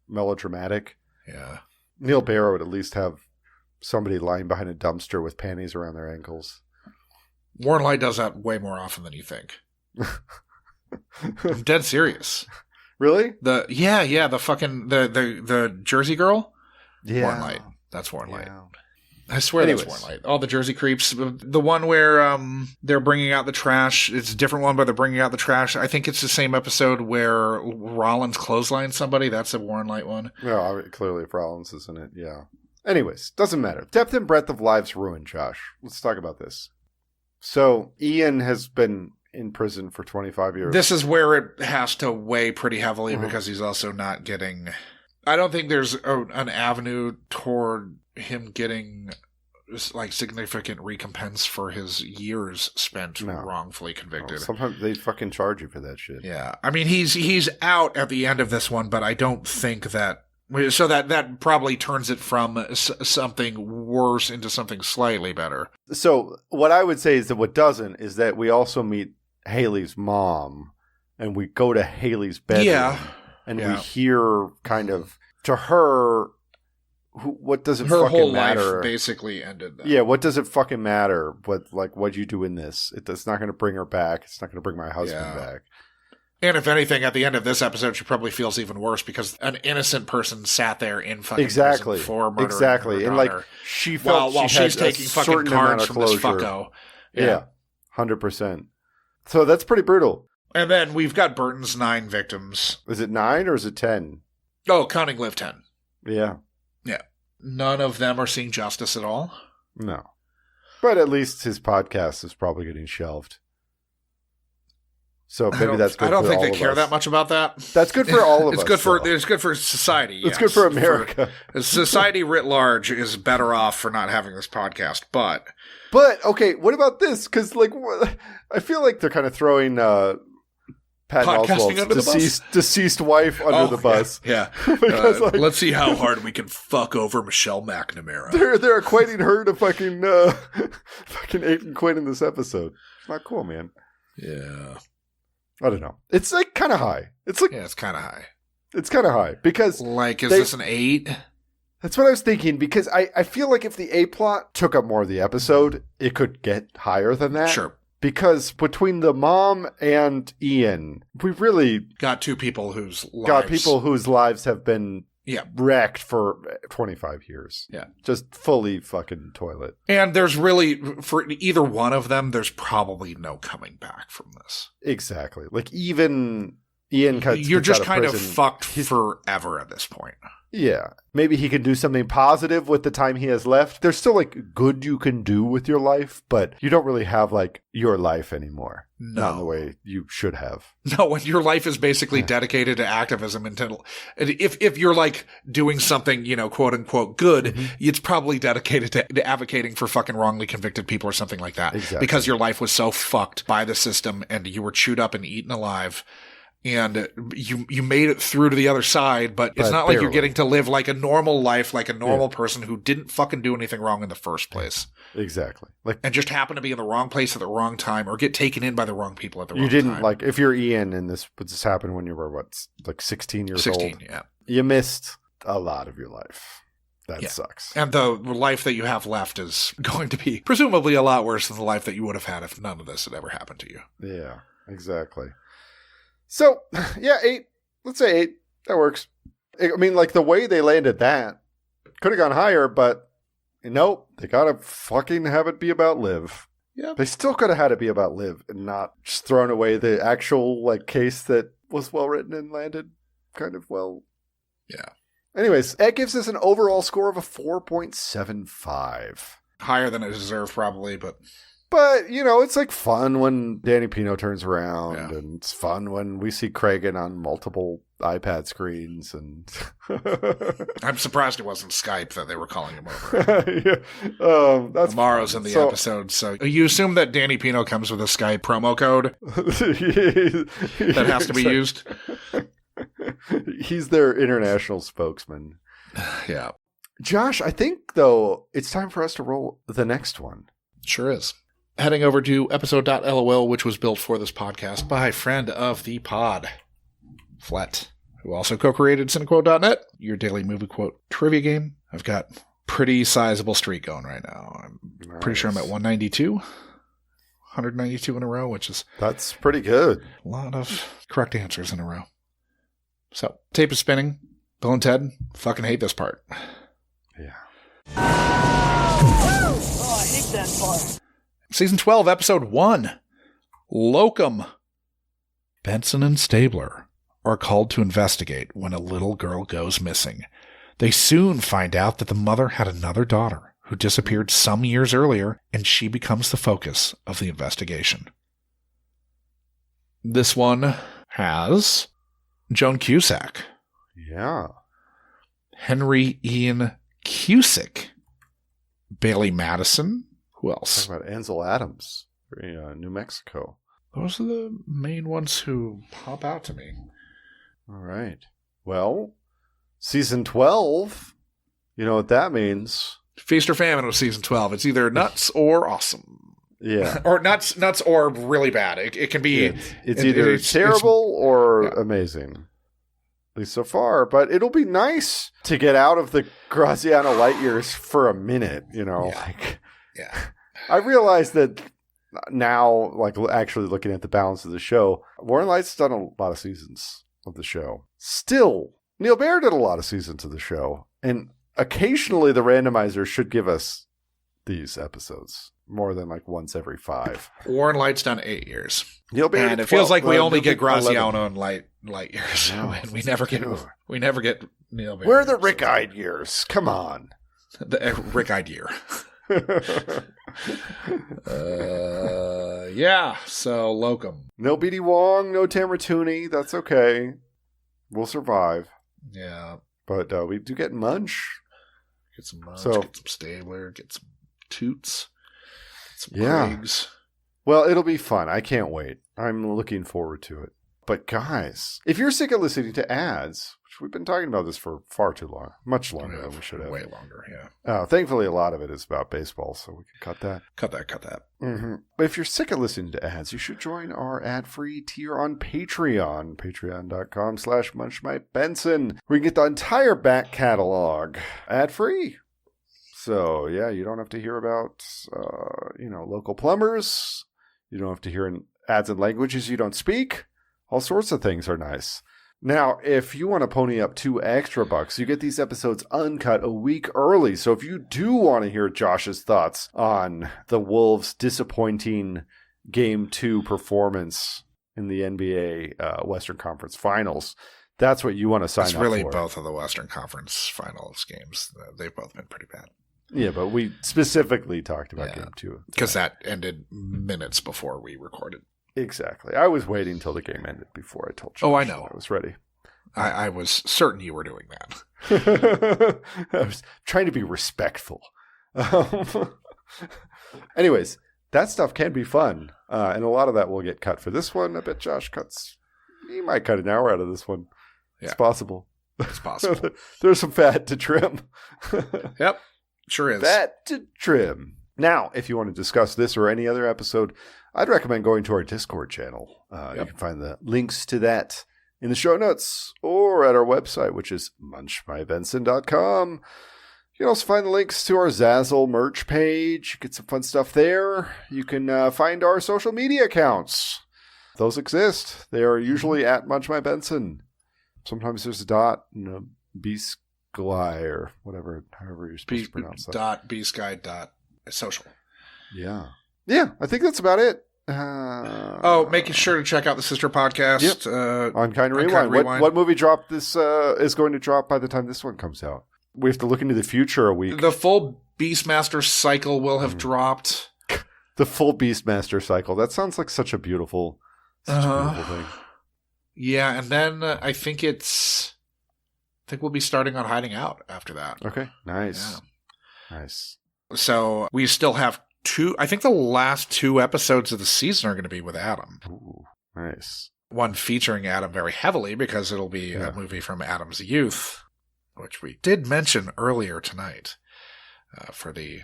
melodramatic. Yeah. Neal Baer would at least have somebody lying behind a dumpster with panties around their ankles. Warren Light does that way more often than you think. I'm dead serious. Really? The fucking the Jersey girl? Yeah. Warren Light. That's Warren Light. I swear that's Warren Light. All the Jersey creeps. The one where they're bringing out the trash. It's a different one, but they're bringing out the trash. I think it's the same episode where Rollins clotheslines somebody. That's a Warren Light one. No, clearly if Rollins is in it, yeah. Anyways, doesn't matter. Depth and breadth of lives ruined, Josh. Let's talk about this. So, Ian has been in prison for 25 years. This is where it has to weigh pretty heavily because he's also not getting... I don't think there's an avenue toward him getting like significant recompense for his years spent wrongfully convicted. Sometimes they fucking charge you for that shit. Yeah. I mean, he's out at the end of this one, but I don't think that... So that probably turns it from something worse into something slightly better. So what I would say is that what doesn't is that we also meet Haley's mom and we go to Haley's bedroom and we hear kind of, to her, what does it Her fucking whole matter? life basically ended. Then. Yeah, what does it fucking matter? What'd you do in this? It's not going to bring her back. It's not going to bring my husband back. And if anything, at the end of this episode, she probably feels even worse because an innocent person sat there in fucking prison for murdering her and daughter. She felt while she had she's taking fucking cards from this fucko. Yeah, 100%. So that's pretty brutal. And then we've got Burton's 9 victims. Is it 9 or is it 10? Oh, counting Liv 10. Yeah. Yeah. None of them are seeing justice at all. No. But at least his podcast is probably getting shelved. So maybe that's good. I don't think they care that much about that. That's good for all of us. It's good for society. It's good for America. Society writ large is better off for not having this podcast. But okay, what about this? Because I feel like they're kind of throwing Patton Oswalt's deceased wife under the bus. Yeah. Because, let's see how hard we can fuck over Michelle McNamara. They're equating her to fucking Aidan Quinn in this episode. It's not cool, man. Yeah. I don't know. It's kind of high. It's kind of high. It's kind of high because is this an 8? That's what I was thinking because I feel like if the A plot took up more of the episode, it could get higher than that. Sure. Because between the mom and Ian, we really got people whose lives have been wrecked for 25 years. Yeah. Just fully fucking toilet. And there's really, for either one of them, there's probably no coming back from this. Exactly. Even Ian you're just kind of fucked forever at this point. Yeah. Maybe he can do something positive with the time he has left. There's still good you can do with your life, but you don't really have your life anymore. No. Not in the way you should have. No, when your life is basically dedicated to activism until if you're doing something, quote unquote good, it's probably dedicated to advocating for fucking wrongly convicted people or something like that. Exactly. Because your life was so fucked by the system and you were chewed up and eaten alive. And you made it through to the other side, but it's not like you're getting to live like a normal life, like a normal person who didn't fucking do anything wrong in the first place. Exactly. And just happen to be in the wrong place at the wrong time or get taken in by the wrong people at the wrong time. You didn't, if you're Ian and this happened when you were, 16 years old? 16, yeah. You missed a lot of your life. That sucks. And the life that you have left is going to be presumably a lot worse than the life that you would have had if none of this had ever happened to you. Yeah, exactly. So, 8. Let's say 8. That works. I mean, the way they landed that could have gone higher, but nope. They gotta fucking have it be about Liv. Yeah. They still could have had it be about Liv and not just thrown away the actual, case that was well written and landed kind of well. Yeah. Anyways, that gives us an overall score of a 4.75. Higher than it deserved, probably, but... But, it's fun when Danny Pino turns around, and it's fun when we see Cragen on multiple iPad screens. And I'm surprised it wasn't Skype that they were calling him over. That's Amaro's in the episode, so you assume that Danny Pino comes with a Skype promo code that has to be used? He's their international spokesman. Yeah. Josh, I think, though, it's time for us to roll the next one. Sure is. Heading over to episode.lol, which was built for this podcast by friend of the pod, Flet, who also co-created Cinequote.net, your daily movie quote trivia game. I've got pretty sizable streak going right now. I'm pretty sure I'm at 192 in a row, That's pretty good. A lot of correct answers in a row. So, tape is spinning. Bill and Ted fucking hate this part. Yeah. Oh, I hate that part. Season 12, Episode 1, Locum. Benson and Stabler are called to investigate when a little girl goes missing. They soon find out that the mother had another daughter who disappeared some years earlier, and she becomes the focus of the investigation. This one has Joan Cusack. Yeah. Henry Ian Cusick. Bailey Madison. Who else? Talking about Ansel Adams, New Mexico. Those are the main ones who pop out to me. All right. Well, season 12, you know what that means. Feast or famine with season 12. It's either nuts or awesome. Yeah. Or nuts or really bad. It can be... It's either terrible or amazing. at least so far. But it'll be nice to get out of the Graziano light years for a minute, Yeah. I realize that now, like actually looking at the balance of the show, Warren Light's done a lot of seasons of the show. Still, Neal Baer did a lot of seasons of the show. And occasionally the randomizer should give us these episodes more than like once every 5. Warren Light's done 8 years. Neal Baer And did it feels 12, like we only get 11. Graziano and light years. And we never get Neal Baer. Where are the Rick-eyed years? Come on. The Rick-eyed year. Yeah, so Locum. No BD Wong, no Tamara Tooney. That's okay. We'll survive. Yeah. But we do get Munch. Get some Munch, So- get some Stabler, get some Toots, get some Yeah. Griggs. Well, it'll be fun. I can't wait. I'm looking forward to it. But guys, if you're sick of listening to ads, which we've been talking about this for far too long, much longer than we should have. Way longer, yeah. Thankfully, a lot of it is about baseball, so we can cut that. Cut that. Mm-hmm. But if you're sick of listening to ads, you should join our ad-free tier on Patreon. Patreon.com/MunchMyBenson, where you can get the entire back catalog ad-free. So, yeah, you don't have to hear about, local plumbers. You don't have to hear ads in languages you don't speak. All sorts of things are nice. Now, if you want to pony up $2 extra, you get these episodes uncut a week early. So if you do want to hear Josh's thoughts on the Wolves' disappointing Game 2 performance in the NBA Western Conference Finals, that's what you want to sign It's up really for. both of the Western Conference Finals games. They've both been pretty bad. Yeah, but we specifically talked about Game 2. Because that ended minutes before we recorded. Exactly. I was waiting till the game ended before I told you. Oh, I know. I was ready. I was certain you were doing that. I was trying to be respectful. Anyways, that stuff can be fun. And a lot of that will get cut for this one. I bet Josh he might cut an hour out of this one. Yeah. It's possible. It's possible. There's some fat to trim. Yep. Sure is. Fat to trim. Now, if you want to discuss this or any other episode, I'd recommend going to our Discord channel. You can find the links to that in the show notes or at our website, which is munchmybenson.com. You can also find the links to our Zazzle merch page. Get some fun stuff there. You can find our social media accounts. Those exist. They are usually at munchmybenson. Sometimes there's a dot and a B-Sky or whatever, however you're supposed to pronounce that. .bsky.social. Yeah. Yeah, I think that's about it. Making sure to check out the sister podcast. On Kind Rewind. What movie drop this is going to drop by the time this one comes out? We have to look into the future a week. The full Beastmaster cycle will have dropped. The full Beastmaster cycle. That sounds like such a beautiful thing. Yeah, and then I think we'll be starting on Hiding Out after that. Okay, nice. Yeah. Nice. So we still have I think the last 2 episodes of the season are going to be with Adam. Ooh, nice. One featuring Adam very heavily because it'll be a movie from Adam's youth, which we did mention earlier tonight for the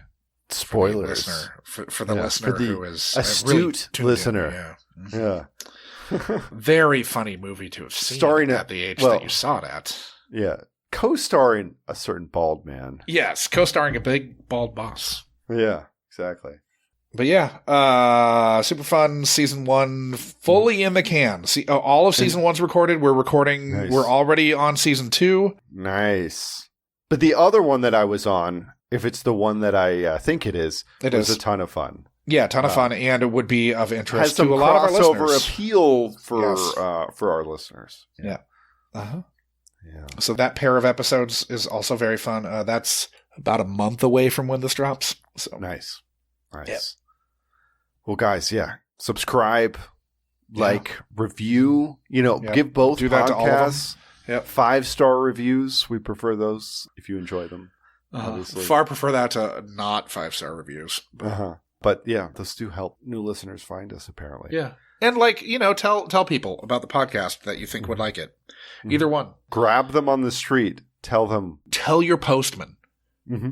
spoilers for the listener who is astute really listener. Yeah. Very funny movie to have seen Starring at the age that you saw it at. Yeah. Co-starring a certain bald man. Yes, co-starring a big bald boss. Yeah, exactly. But yeah, super fun. Season 1 fully in the can. All of season 1's recorded. We're recording. Nice. We're already on season 2. Nice. But the other one that I was on, if it's the one that I think it is, was a ton of fun. Yeah, a ton of fun, and it would be of interest has some to a lot of our crossover listeners. appeal for our listeners. Yeah. Uh-huh. Yeah. So that pair of episodes is also very fun. That's about a month away from when this drops. So Nice. Yep. Well, guys, subscribe, review. Give both Do that to all of them. podcasts 5-star reviews. We prefer those if you enjoy them. Obviously, far prefer that to not 5-star reviews. But yeah, those do help new listeners find us. Apparently, Yeah, and tell people about the podcast that you think would like it. Either one. Grab them on the street. Tell them. Tell your postman. Mm-hmm.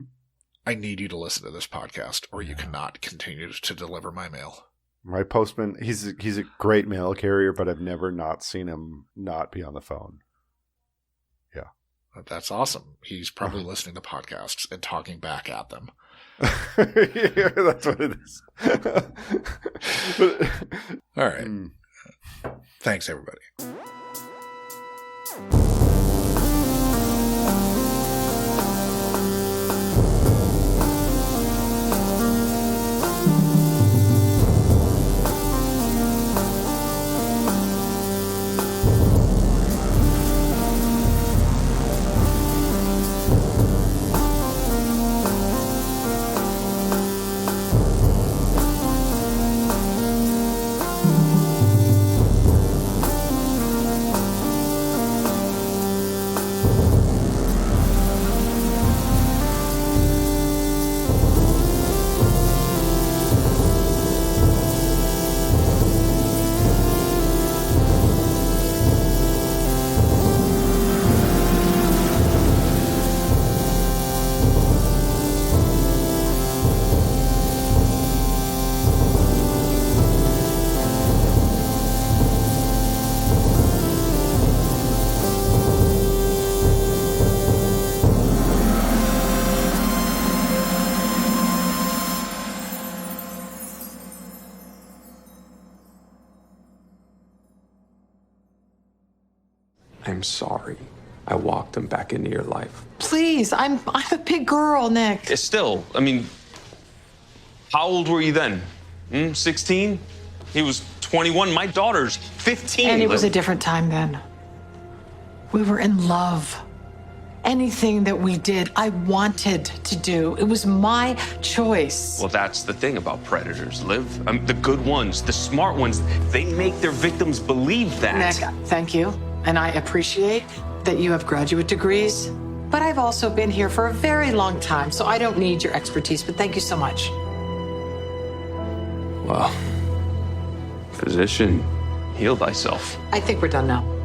I need you to listen to this podcast, or you cannot continue to deliver my mail. My postman, he's a great mail carrier, but I've never not seen him not be on the phone. That's awesome. He's probably listening to podcasts and talking back at them. Yeah, that's what it is. All right. Thanks, everybody. I'm sorry. I walked him back into your life. Please, I'm a big girl, Nick. It's still, I mean, how old were you then? 16? He was 21. My daughter's 15. And it was a different time then. We were in love. Anything that we did, I wanted to do. It was my choice. Well, that's the thing about predators, Liv. The good ones, the smart ones, they make their victims believe that. Nick, thank you. And I appreciate that you have graduate degrees. But I've also been here for a very long time, so I don't need your expertise, but thank you so much. Well, physician, heal thyself. I think we're done now.